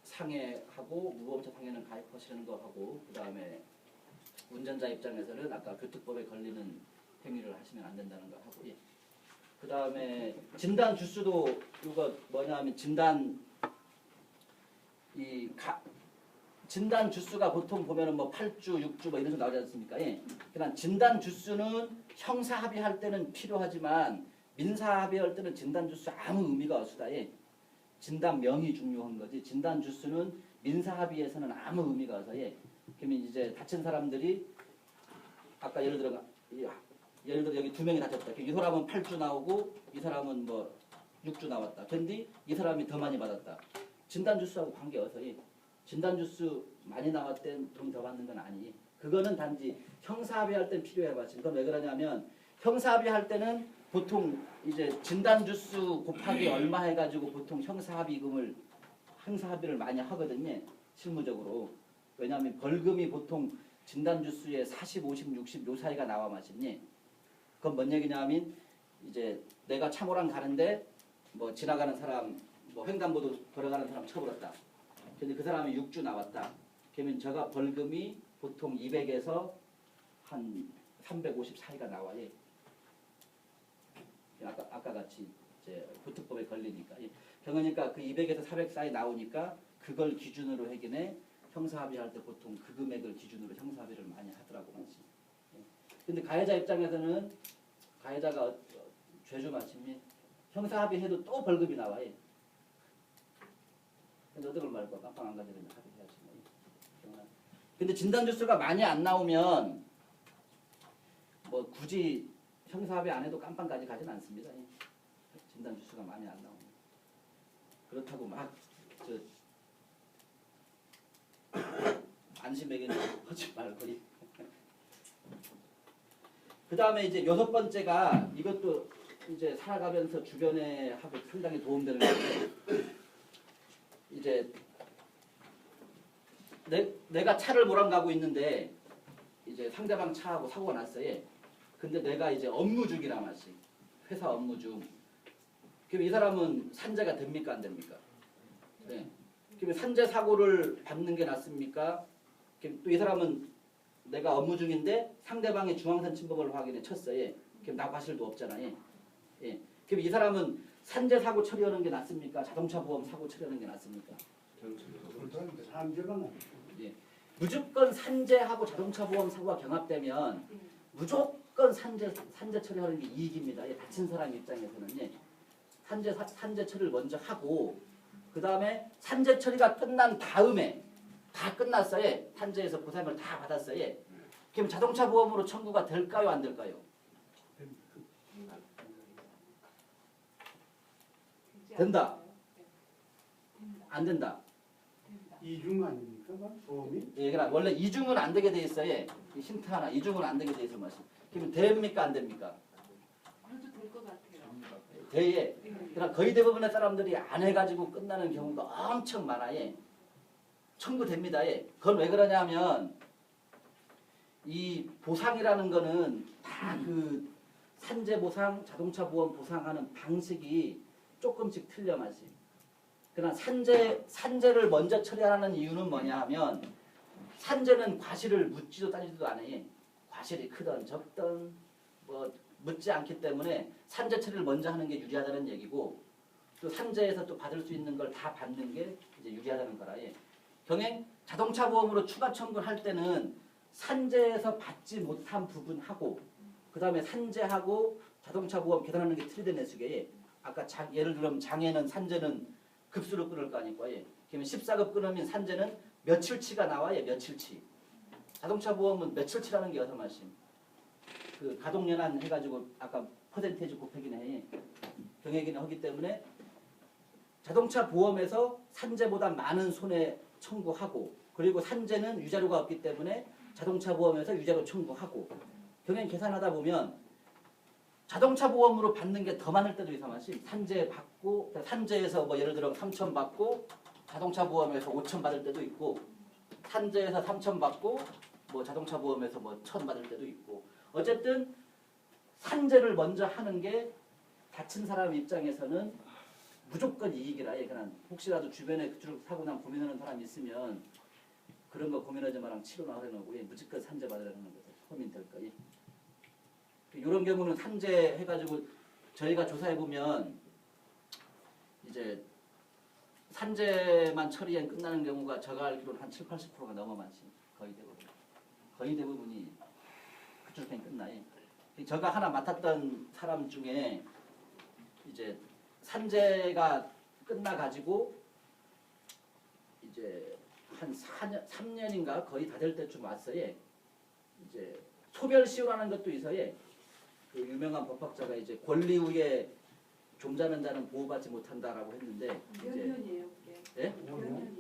S1: 상해하고 무보험차 상해는 가입하시는 거 하고 그 다음에 운전자 입장에서는 아까 교통법에 걸리는 행위를 하시면 안 된다는 거 하고 그 다음에 진단 주수도 이거 뭐냐면 진단 진단 주수가 보통 보면은 뭐 8주, 6주 뭐 이런 식 나오지 않습니까? 그냥 진단 주수는 형사 합의할 때는 필요하지만 민사 합의할 때는 진단 주수 아무 의미가 없다. 진단 명이 중요한 거지. 진단 주수는 민사 합의에서는 아무 의미가 없어. 그러면 이제 다친 사람들이 아까 예를 들어 여기 2명이 다쳤다. 이 사람은 8주 나오고 이 사람은 뭐 6주 나왔다. 근데 이 사람이 더 많이 받았다. 진단 주수하고 관계없어. 진단 주수 많이 나왔을 돈 더 받는 건 아니. 그거는 단지 형사합의할 땐 필요해 봤지. 그건 왜 그러냐면 형사합의할 때는 보통 이제 진단주수 곱하기 얼마 해가지고 보통 형사합의를 많이 하거든요. 실무적으로. 왜냐하면 벌금이 보통 진단주수에 40, 50, 60 요 사이가 나와 마시니. 그건 뭔 얘기냐면 이제 내가 참호랑 가는데 뭐 지나가는 사람 뭐 횡단보도 돌아가는 사람 쳐버렸다. 근데 그 사람이 6주 나왔다. 그러면 제가 벌금이 보통 200에서 한 350 사이가 나와요. 아까 같이 이제 부특법에 걸리니까. 그러니까 그 200에서 400 사이 나오니까 그걸 기준으로 하기에 형사합의할 때 보통 그 금액을 기준으로 형사합의를 많이 하더라고. 근데 가해자 입장에서는 가해자가 죄주 마침이 형사합의해도 또 벌금이 나와요. 근데 어떻게 말고 깜빵 안 가지면 합의해야지. 근데 진단주수가 많이 안 나오면 뭐 굳이 형사합의 안 해도 깜빵까지 가진 않습니다. 진단주수가 많이 안 나오면. 그렇다고 막 안심에게는 하지 말고. 그 다음에 이제 6번째가 이것도 이제 살아가면서 주변에 하고 상당히 도움되는 건데, 이제 내가 차를 몰아가고 있는데 이제 상대방 차하고 사고가 났어요. 근데 내가 이제 업무 중이란 말이지. 회사 업무 중. 그럼 이 사람은 산재가 됩니까 안 됩니까? 네. 그럼 산재 사고를 받는 게 낫습니까? 그럼 또 이 사람은 내가 업무 중인데 상대방의 중앙선 침범을 확인해 쳤어요. 그럼 나 과실도 없잖아요. 예. 그럼 이 사람은 산재 사고 처리하는 게 낫습니까? 자동차 보험 사고 처리하는 게 낫습니까?
S4: 산재가
S1: 예. 무조건 산재하고 자동차 보험 사고가 경합되면 무조건 산재 처리하는 게 이익입니다. 예. 다친 사람 입장에서는 예. 산재 처리를 먼저 하고 그 다음에 산재 처리가 끝난 다음에 다 끝났어요. 산재에서 보상을 다 받았어요. 그럼 자동차 보험으로 청구가 될까요? 안 될까요? 된다. 안 된다.
S4: 이중 아닙니까? 보험이?
S1: 예, 그러나 원래 이중은 안 되게 돼 있어요. 힌트 하나. 이중은 안 되게 돼 있어 마시. 그러면 됩니까? 안 됩니까?
S3: 그래도 될 것 같아요.
S1: 돼예. 그러나 거의 대부분의 사람들이 안 해가지고 끝나는 경우가 엄청 많아요. 청구됩니다. 예. 그건 왜 그러냐면 이 보상이라는 거는 다 그 산재 보상, 자동차 보험 보상하는 방식이 조금씩 틀려 마시. 그러나 산재를 먼저 처리하는 이유는 뭐냐 하면 산재는 과실을 묻지도 따지지도 않아요. 과실이 크든 적든 뭐 묻지 않기 때문에 산재 처리를 먼저 하는 게 유리하다는 얘기고 또 산재에서 또 받을 수 있는 걸 다 받는 게 이제 유리하다는 거라. 예. 경행 자동차 보험으로 추가 청구를 할 때는 산재에서 받지 못한 부분하고 그 다음에 산재하고 자동차 보험 계산하는 게 틀리다는 수게. 아까 예를 들면 장애는 산재는 급수로 끊을 거 아니고 예. 그러면 14급 끊으면 산재는 며칠치가 나와요. 며칠치. 자동차 보험은 며칠치라는 게 어떤 말씀? 그 가동연한 해가지고 아까 퍼센테이지 곱하기는 해. 경액이나 하기 때문에 자동차 보험에서 산재보다 많은 손해 청구하고 그리고 산재는 유자료가 없기 때문에 자동차 보험에서 유자료 청구하고 경행 계산하다 보면 자동차 보험으로 받는 게 더 많을 때도 있어 마시. 산재 받고 산재에서 뭐 예를 들어 3천 받고 자동차 보험에서 5천 받을 때도 있고 산재에서 3천 받고 뭐 자동차 보험에서 뭐 1천 받을 때도 있고 어쨌든 산재를 먼저 하는 게 다친 사람 입장에서는 무조건 이익이라. 예, 그냥 혹시라도 주변에 그쪽 사고 난 고민하는 사람이 있으면 그런 거 고민하지 마랑 치료나 하려고 예, 무조건 산재 받으라는 거죠. 고민 될 거. 예. 이런 경우는 산재 해가지고 저희가 조사해 보면 이제 산재만 처리해 끝나는 경우가 제가 알기로는 한 7, 80%가 넘어 많지. 거의 대부분이 그쪽에 끝나요. 제가 하나 맡았던 사람 중에 이제 산재가 끝나가지고 이제 한 3년인가 거의 다 될 때쯤 왔어요. 이제 소멸시효라는 것도 있어요. 그 유명한 법학자가 이제 권리 후에 좀자는 자는 보호받지 못한다라고 했는데
S3: 몇
S1: 이제
S3: 년이에요, 그게?
S1: 예?
S3: 몇 년이냐고.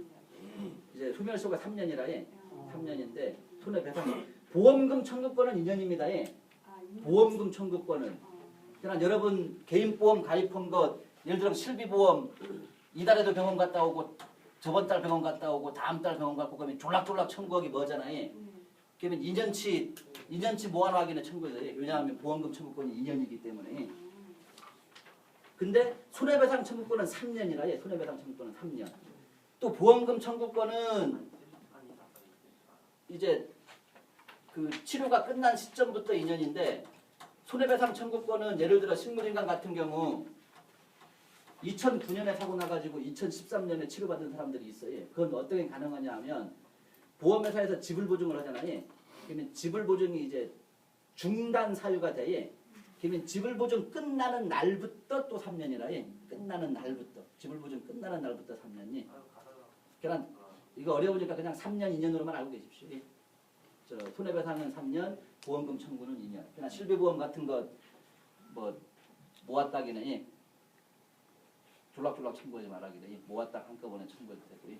S1: 이제 소멸시효가 3년이라 예. 3년인데 손해배상 보험금 청구권은 2년입니다. 예.
S3: 아, 2년.
S1: 보험금 청구권은. 그냥 여러분 개인 보험 가입한 거 예를 들어 실비보험 이달에도 병원 갔다 오고 저번 달 병원 갔다 오고 다음 달 병원 갔고 그러면 졸락졸락 청구하기 뭐잖아요. 그러면 2년치 모아놓 하기는 청구해요. 왜냐하면 보험금 청구권이 2년이기 때문에. 근데 손해배상 청구권은 3년이라 예. 손해배상 청구권은 3년. 또 보험금 청구권은 이제 그 치료가 끝난 시점부터 2년인데 손해배상 청구권은 예를 들어 식물인간 같은 경우 2009년에 사고 나가지고 2013년에 치료받은 사람들이 있어요. 그건 어떻게 가능하냐 하면 보험회사에서 지불보증을 하잖아요. 그러면 지불보증이 이제 중단 사유가 돼. 그러면 지불보증 끝나는 날부터 또 3년이라 해. 끝나는 날부터. 지불보증 끝나는 날부터 3년이. 그냥 이거 어려우니까 그냥 3년, 2년으로만 알고 계십시오. 예. 저 손해배상은 3년, 보험금 청구는 2년. 그냥 실비보험 같은 거 뭐 모았다기는 예. 졸락졸락 청구하지 말라기는 예. 모았다 한꺼번에 청구해도 되고. 예.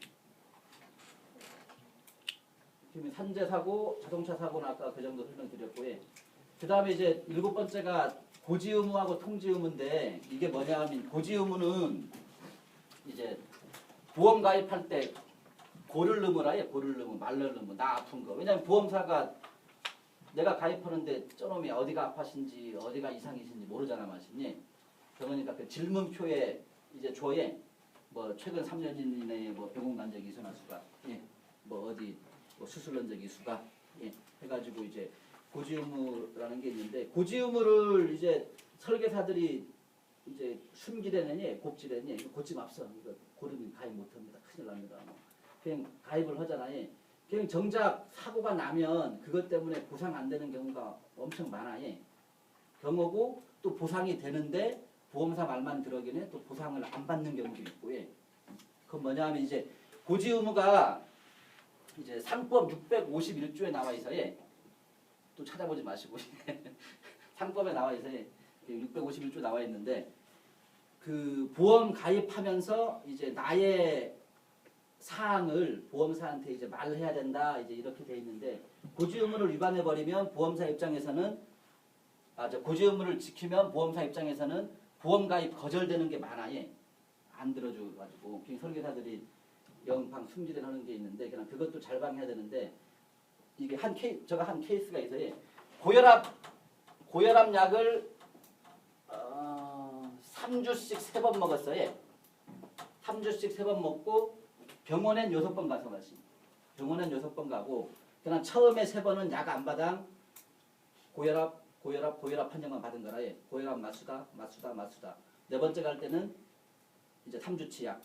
S1: 그러면 산재 사고, 자동차 사고는 아까 그 정도 설명드렸고, 예. 그 다음에 이제 7번째가 고지 의무하고 통지 의무인데 이게 뭐냐 하면 고지 의무는 이제 보험 가입할 때 고를 의무라 해. 고를 의무, 말를 의무, 나 아픈 거. 왜냐면 보험사가 내가 가입하는데 저놈이 어디가 아파신지 어디가 이상이신지 모르잖아 마시니. 그러니까 그 질문표에 이제 줘에 뭐 최근 3년 이내에 뭐 병원 간 적이 있으나 수가, 예. 뭐 어디 뭐 수술한 적이 수가, 예. 해가지고 이제 고지 의무라는 게 있는데 고지 의무를 이제 설계사들이 이제 숨기려느니 곱지려니 이거 고지 맙서 이거 고르면 가입 못합니다. 큰일 납니다. 그냥 가입을 하잖아요. 그냥 정작 사고가 나면 그것 때문에 보상 안 되는 경우가 엄청 많아요. 경우고 또 보상이 되는데 보험사 말만 들어오긴 해 또 보상을 안 받는 경우도 있고, 예. 그건 뭐냐 하면 이제 고지 의무가 이제 상법 651조에 나와 있어요. 예. 또 찾아보지 마시고 상법에 나와 있어요. 651조 나와 있는데 그 보험 가입하면서 이제 나의 사항을 보험사한테 이제 말해야 된다 이제 이렇게 돼 있는데 고지 의무를 위반해 버리면 보험사 입장에서는 고지 의무를 지키면 보험사 입장에서는 보험 가입 거절되는 게 많아요. 안 들어줘 가지고 설계사들이 영방 숨지를 게 있는데 그냥 그것도 잘 방해해야 되는데 이게 제가 한 케이스가 있어요. 고혈압 약을 3주씩 3번 먹었어요. 3주씩 3번 먹고 병원엔 6번 가서 마시. 병원엔 6번 가고 그냥 처음에 3번은 약 안 받아 고혈압 판정만 받은 거라. 예. 고혈압 맞수다. 네 번째 갈 때는 이제 3주치 약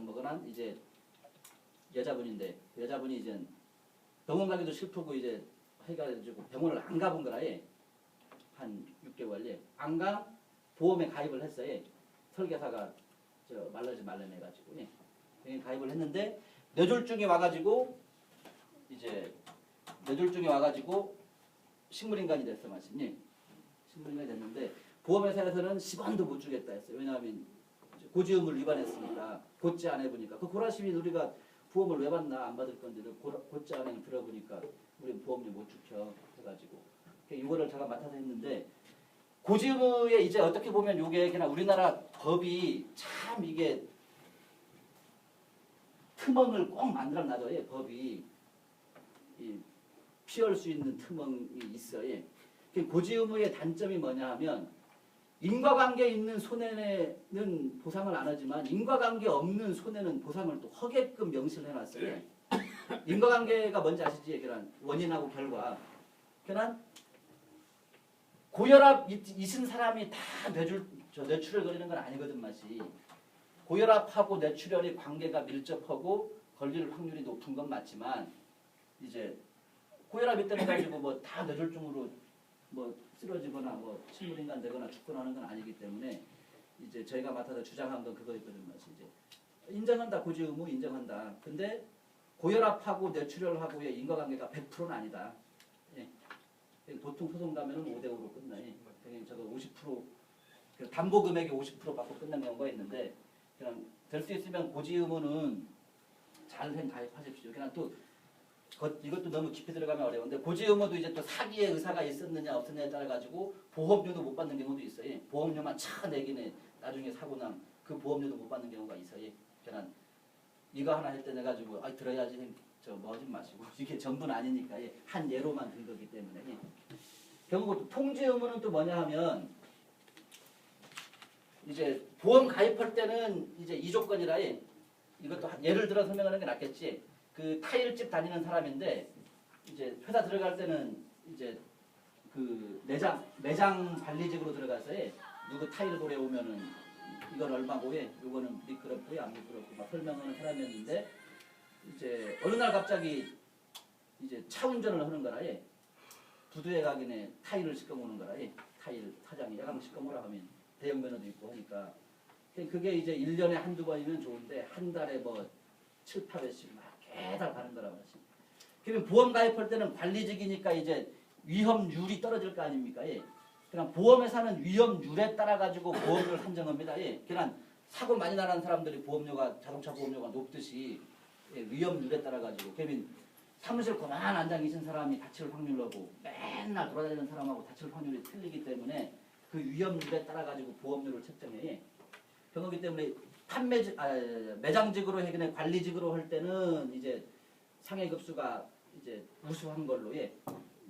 S1: 먹으란 이제 여자분인데 여자분이 이제 병원 가기도 싫고 이제 해가지고 병원을 안 가본 거라. 예. 한 6개월 예. 안 가 보험에 가입을 했어요. 예. 설계사가 말러지 말래내 가지고 예. 병원에 가입을 했는데 뇌졸중이 와가지고 식물인간이 됐어 마시니. 식물인간이 됐는데 보험회사에서는 10원도 못 주겠다 했어요. 왜냐하면 고지 의무를 위반했으니까 곧지 안 해보니까 그 고라시민 우리가 보험을 왜 받나 안 받을 건데 곧지 안 해는 들어보니까 우리는 보험료 못 지켜 해가지고 이거를 제가 맡아서 했는데 고지 의무에 이제 어떻게 보면 이게 그냥 우리나라 법이 참 이게 틈멍을 꼭 만들어놔줘요. 법이 피할 수 있는 틈멍이 있어요. 고지 의무의 단점이 뭐냐 하면 인과관계 있는 손해는 보상을 안 하지만 인과관계 없는 손해는 보상을 또 하게끔 명시를 해놨어요. 인과관계가 뭔지 아시지? 그런 원인하고 결과. 그냥 고혈압 있은 사람이 다 뇌출혈 걸리는 건 아니거든 맛이. 고혈압하고 뇌출혈이 관계가 밀접하고 걸릴 확률이 높은 건 맞지만 이제 고혈압 있다고 가지고 뭐 다 뇌졸중으로 뭐 쓰러지거나 뭐 식물인간 되거나 죽거나 하는 건 아니기 때문에 이제 저희가 맡아서 주장한 건 그거였거든 맛이. 이제 인정한다. 고지 의무 인정한다. 근데 고혈압하고 뇌출혈하고의 인과관계가 100%는 아니다. 예. 보통 소송 가면은 5대5로 끝나요. 그냥 저거 50% 담보 금액의 50% 받고 끝난 경우가 있는데 그냥 될 수 있으면 고지 의무는 잘 가입하십시오. 그냥 또 이것도 너무 깊이 들어가면 어려운데 고지 의무도 이제 또 사기의 의사가 있었느냐 없었느냐에 따라 가지고 보험료도 못 받는 경우도 있어요. 예. 보험료만 차 내기는 나중에 사고 난 그 보험료도 못 받는 경우가 있어요. 그냥 이거 하나 할 때 내가지고 들어야지 저 뭐 하지 마시고 이게 전부는 아니니까 예. 한 예로만 든 거기 때문에 예. 결국 통지 의무는 또 뭐냐 하면 이제 보험 가입할 때는 이제 이 조건이라 예. 이것도 예를 들어 설명하는 게 낫겠지. 그 타일집 다니는 사람인데 이제 회사 들어갈 때는 이제 그 매장 관리직으로 들어가서 예. 누구 타일 보러 오면은 이건 얼마고 해, 이거는 미끄럽고요, 안 미끄럽고 막 설명하는 사람이었는데 이제 어느 날 갑자기 이제 차 운전을 하는 거라 예. 부두에 가기 전에 타일을 씻어오는 거라 예. 타일 사장이 야강 씻어오라 하면 대형 면허도 있고 하니까 그게 이제 1년에 한두 번이면 좋은데 한 달에 뭐 7, 8회씩 막 매달 가는 거라 말이지. 그러면 보험 가입할 때는 관리직이니까 이제 위험률이 떨어질 거 아닙니까? 예. 그냥 보험회사는 위험률에 따라 가지고 보험료를 산정합니다. 예. 그냥 사고 많이 나는 사람들이 보험료가 자동차 보험료가 높듯이 예, 위험률에 따라 가지고 그러면 사무실 그만 앉아 계신 사람이 다칠 확률하고 맨날 돌아다니는 사람하고 다칠 확률이 틀리기 때문에 그 위험률에 따라 가지고 보험료를 책정해. 예. 그렇기 때문에 매장직으로 해그네 관리직으로 할 때는 이제 상해급수가 이제 우수한 걸로 예.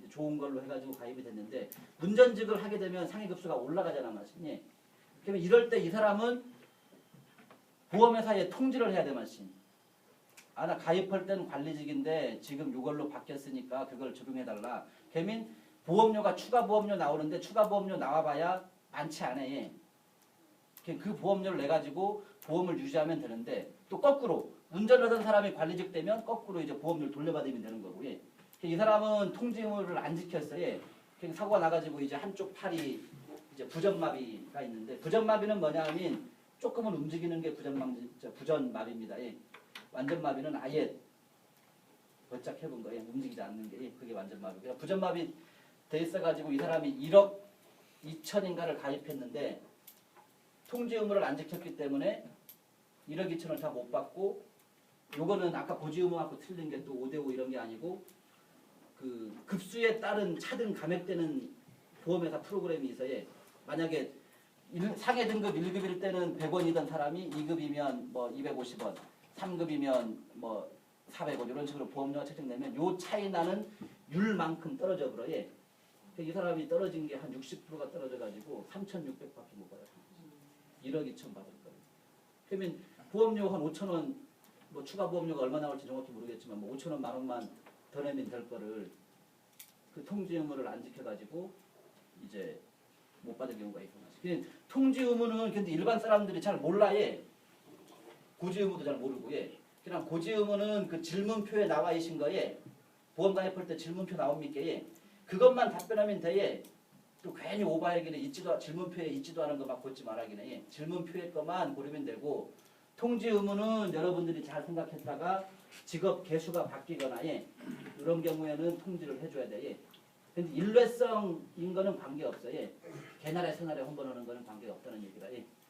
S1: 좋은 걸로 해가지고 가입이 됐는데 운전직을 하게 되면 상해급수가 올라가잖아 마신. 그러면 이럴 때 이 사람은 보험회사에 통지를 해야 돼 마신. 나 가입할 때는 관리직인데 지금 이걸로 바뀌었으니까 그걸 적용해달라. 그러면 보험료가 추가 보험료 나오는데 추가 보험료 나와봐야 많지 않아. 그 보험료를 내가지고 보험을 유지하면 되는데 또 거꾸로 운전하던 사람이 관리직 되면 거꾸로 이제 보험료를 돌려받으면 되는 거고. 이 사람은 통지 의무를 안 지켰어요. 사고가 나가지고 이제 한쪽 팔이 이제 부전마비가 있는데 부전마비는 뭐냐 하면 조금은 움직이는 게 부전마비입니다. 예. 완전마비는 아예 버짝 해본 거예요. 움직이지 않는 게 그게 완전마비. 그러니까 부전마비 돼 있어가지고 이 사람이 1억 2천인가를 가입했는데 통지 의무를 안 지켰기 때문에 1억 2천을 다 못 받고 요거는 아까 고지 의무하고 틀린 게 또 5대5 이런 게 아니고 그 급수에 따른 차등 감액되는 보험회사 프로그램이 있어요. 만약에 상해 등급 1급일 때는 100원이던 사람이 2급이면 뭐 250원, 3급이면 뭐 400원 이런 식으로 보험료가 책정되면 요 차이 나는 율만큼 떨어져 버려요. 이 사람이 떨어진 게 한 60%가 떨어져가지고 3,600밖에 못 받아요. 1억 2천 받을 거예요. 그러면 보험료 한 5,000원, 뭐 추가 보험료가 얼마 나올지 정확히 모르겠지만 뭐 5,000원, 10,000원만 더 내면 될 거를 그 통지 의무를 안 지켜가지고 이제 못 받을 경우가 있고. 통지 의무는 근데 일반 사람들이 잘 몰라요. 고지 의무도 잘 모르고 그냥 고지 의무는 그 질문표에 나와 있신 거에 보험 가입할 때 질문표 나옵니까? 그것만 답변하면 돼. 또 괜히 오바하기는 질문표에 있지도 않은 거 막 고치 말하기는 질문표에 것만 고르면 되고 통지 의무는 여러분들이 잘 생각했다가 직업 개수가 바뀌거나 이런 경우에는 통지를 해줘야 돼. 근데 일회성인 거는 관계없어요. 개나라 새나라 혼번하는 거는 관계없다는 얘기다.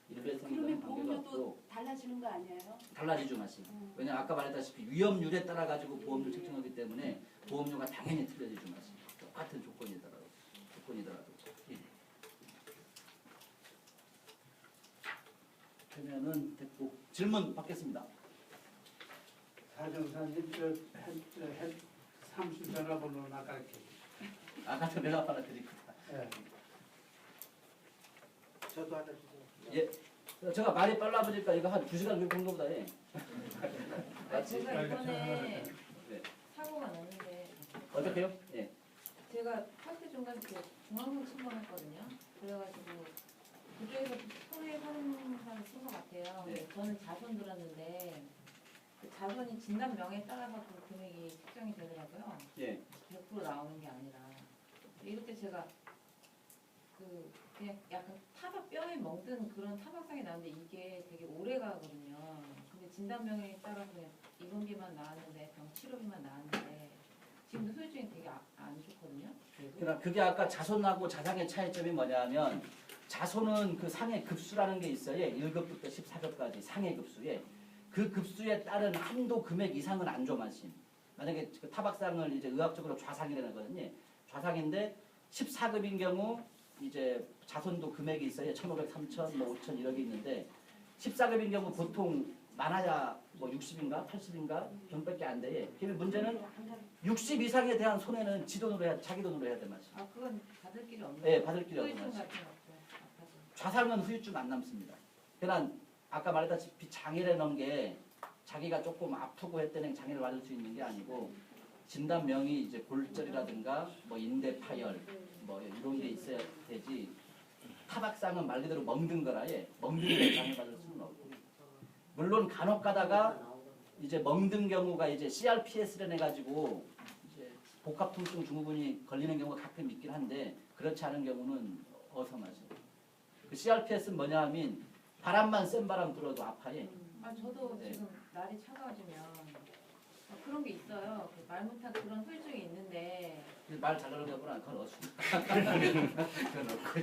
S1: 일회성인 거는
S3: 그러면
S1: 관계가
S3: 보험료도
S1: 없고
S3: 달라지는 거 아니에요?
S1: 달라지죠 맛이. 왜냐면 아까 말했다시피 위험률에 따라 가지고 보험료 책정하기 때문에 보험료가 당연히 틀려지죠 맛이. 똑같은 조건이더라도. 그러면은 됐고 질문 받겠습니다.
S4: 사정사님 사무실 전화번호 아까 이렇게.
S1: 아까 저 전화 하나 드리겠다.
S4: 예.
S2: 저도 하나 주세요.
S1: 예. 제가 말이 빨라 보니까 이거 한 2시간 정도 보다 해.
S5: 제가 이번에
S1: 네.
S5: 사고가 났는데
S1: 어떻게요? 예.
S5: 제가 할때 중간 이렇게 중앙선 침범했거든요. 그래가지고 그쪽에서 손해하는 사람 쓴것 같아요.
S1: 네.
S5: 저는 자손 들었는데 그 자손이 진단 명에 따라서 그 금액이 책정이 되더라고요.
S1: 예.
S5: 100% 나오는 게 아니라 이럴 때 제가 그냥 약간 타박 뼈에 멍든 그런 타박상이 나는데 이게 되게 오래 가거든요. 근데 진단명에 따라서 그냥 입원비만 나왔는데 병 치료비만 나왔는데 지금도 후유증이 되게 안 좋거든요.
S1: 그러니까 그게 아까 자손하고 자상의 차이점이 뭐냐면 자손은 그 상해 급수라는 게 있어요. 1급부터 14급까지 상해 급수에 그 급수에 따른 한도 금액 이상은 안 줘 마심. 만약에 그 타박상을 이제 의학적으로 좌상이라는 거거든요. 좌상인데 14급인 경우 이제 자손도 금액이 있어요. 1,500, 3,000, 뭐 5,000 이렇게 있는데 14급인 경우 보통 많아야 뭐 60인가 80인가 병밖에 안 돼. 그러면 문제는 60 이상에 대한 손해는 지 돈으로 해야 자기 돈으로 해야 돼 맞지?
S5: 아 그건 받을 길이 없는
S1: 네, 받을 길이 없는
S5: 후유증
S1: 거지.
S5: 같은 거 없어요. 아파서.
S1: 좌상은 후유증 안 남습니다. 그러나 아까 말했다시피 장애라는 게 자기가 조금 아프고 했더니 장애를 받을 수 있는 게 아니고 진단명이 이제 골절이라든가 뭐 인대 파열 뭐 이런 게 있어야 되지. 타박상은 말 그대로 멍든 거라 멍든 게 장애 받을 수는 없고 물론 간혹 가다가 이제 멍든 경우가 이제 CRPS를 해가지고 이제 복합통증 증후군이 걸리는 경우가 가끔 있긴 한데 그렇지 않은 경우는 어서마죠. 그 CRPS는 뭐냐 하면 바람만 센 바람 불어도 아파요.
S5: 아 저도
S1: 네.
S5: 지금 날이 차가워지면 그런 게 있어요. 그 말 못한 그런 후유증이 있는데
S1: 말 잘 나오는 거구나. 그건 어수. 그건 없고.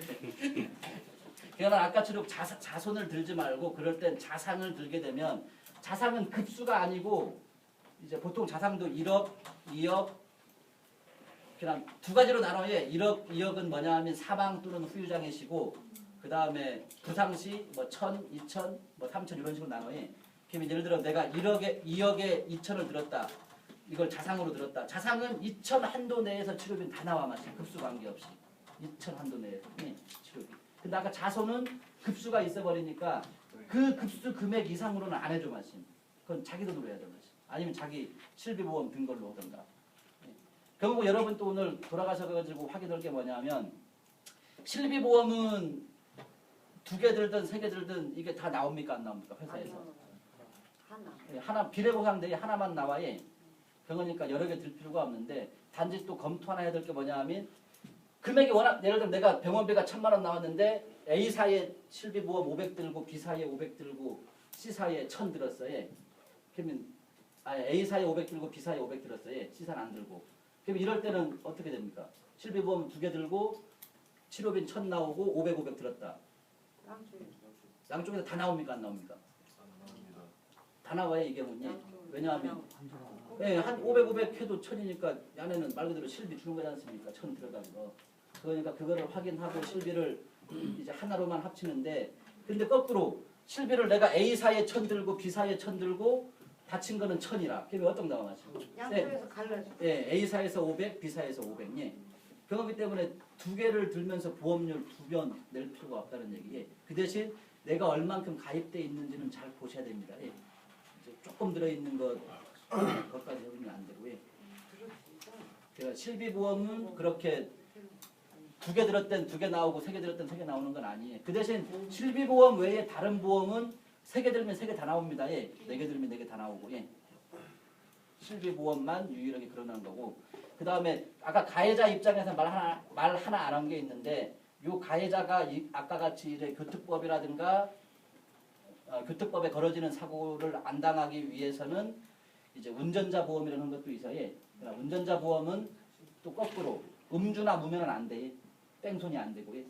S1: 그러나 아까처럼 자손을 들지 말고 그럴 땐 자상을 들게 되면 자상은 급수가 아니고 이제 보통 자상도 1억, 2억 그냥 두 가지로 나눠요. 1억, 2억은 뭐냐 하면 사망 또는 후유장애시고 그 다음에 부상시 뭐 1,000, 2,000, 뭐 3,000 이런 식으로 나눠요. 그러면 예를 들어 내가 1억에 2억에 2,000을 들었다. 이걸 자상으로 들었다. 자상은 2,000 한도 내에서 치료비 다 나와 마시 급수 관계없이 2,000 한도 내에서 치료비. 근데 아까 자손은 급수가 있어버리니까 그 급수 금액 이상으로는 안 해줘 마신. 그건 자기 돈으로 해야 돼 마신. 아니면 자기 실비보험 든 걸로 하던가. 그리고 여러분 또 오늘 돌아가셔가지고 확인할 게 뭐냐면 실비보험은 2개 들든 3개 들든 이게 다 나옵니까 안 나옵니까 회사에서? 하나 비례보상대에 하나만 나와요. 그러니까 여러 개 들 필요가 없는데 단지 또 검토 하나 해야 될 게 뭐냐 하면 금액이 워낙 예를 들면 내가 병원비가 1,000만 원 나왔는데 A사에 실비보험 500 들고 B사에 500 들고 C사에 1,000 들었어요. 그러면 A사에 500 들고 B사에 500 들었어요. C사는 안 들고. 그럼 이럴 때는 어떻게 됩니까? 실비보험 2개 들고 치료비 1,000 나오고 500, 500 들었다. 양쪽에서 다 나옵니까 안 나옵니까? 다 나와요 이 경우는. 왜냐하면 한 500, 500 해도 1,000이니까 안에는 말 그대로 실비 주는 거지 않습니까? 1,000 들어간 거. 그러니까 그거를 확인하고 실비를 이제 하나로만 합치는데 근데 거꾸로 실비를 내가 A사에 1,000 들고 B사에 1,000 들고 다친 거는 1,000이라. 그러면 어떤 나와 맞죠?
S3: 양쪽에서 갈라져.
S1: A사에서 500, B사에서 500. 예. 그렇기 때문에 2개를 들면서 보험료 2번 낼 필요가 없다는 얘기예요. 그 대신 내가 얼만큼 가입돼 있는지는 잘 보셔야 됩니다. 예. 이제 조금 들어있는 것까지 해보면 안 되고요. 그러니까 실비보험은 그렇게 2개 들을 땐 2개 나오고 3개 들을 땐 3개 나오는 건 아니에요. 그 대신 실비보험 외에 다른 보험은 3개 들면 3개 다 나옵니다. 예. 4개 들면 4개 다 나오고. 예. 실비보험만 유일하게 그러는 거고. 그 다음에 아까 가해자 입장에서 말 하나 안 한 게 있는데 요 가해자가 아까 같이 이제 교특법이라든가 교특법에 걸어지는 사고를 안 당하기 위해서는 이제 운전자 보험이라는 것도 있어요. 예. 그러나 운전자 보험은 또 거꾸로 음주나 무면은 안 돼. 뺑소니 안 되고. 예.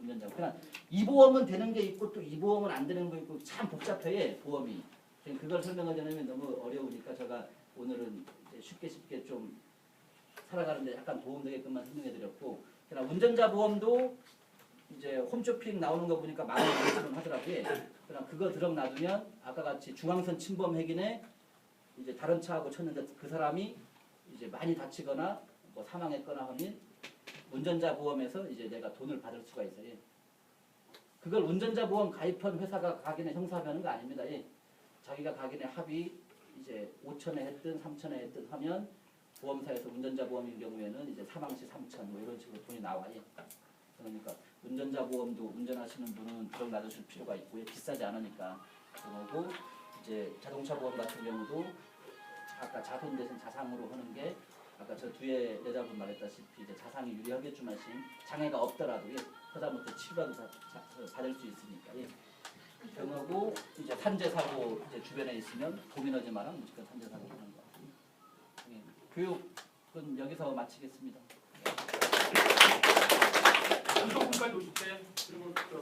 S1: 운전자. 그러나 이 보험은 되는 게 있고 또 이 보험은 안 되는 거 있고 참 복잡해요. 보험이. 그걸 설명하자면 너무 어려우니까 제가 오늘은 이제 쉽게 좀 살아가는데 약간 도움되게끔만 설명해드렸고, 그러나 운전자 보험도 이제 홈쇼핑 나오는 거 보니까 10,000원 하더라고요. 그러나 그거 들어 놔두면 아까 같이 중앙선 침범 행인에 이제 다른 차하고 쳤는데 그 사람이 이제 많이 다치거나 뭐 사망했거나 하면 운전자 보험에서 이제 내가 돈을 받을 수가 있어요. 그걸 운전자 보험 가입한 회사가 가긴에 형사하는 거 아닙니다. 예. 자기가 가긴에 합의 이제 5,000에 했든 3,000에 했든 하면 보험사에서 운전자 보험인 경우에는 이제 사망시 3,000 뭐 이런 식으로 돈이 나와요. 그러니까 운전자 보험도 운전하시는 분은 들어 놔두실 필요가 있고요. 비싸지 않으니까. 그리고 이제 자동차 보험 같은 경우도 아까 자손 대신 자상으로 하는 게 아까 저 뒤에 여자분 말했다시피 이제 자상이 유리하겠지만 장애가 없더라도 하다못해 치료라도 받을 수 있으니까. 예. 그하고 이제 산재 사고 이제 주변에 있으면 고민하지만은 무조건 산재 사고 하는 거. 예. 교육은 여기서 마치겠습니다.
S7: 감독분까지 오실 때 그리고 저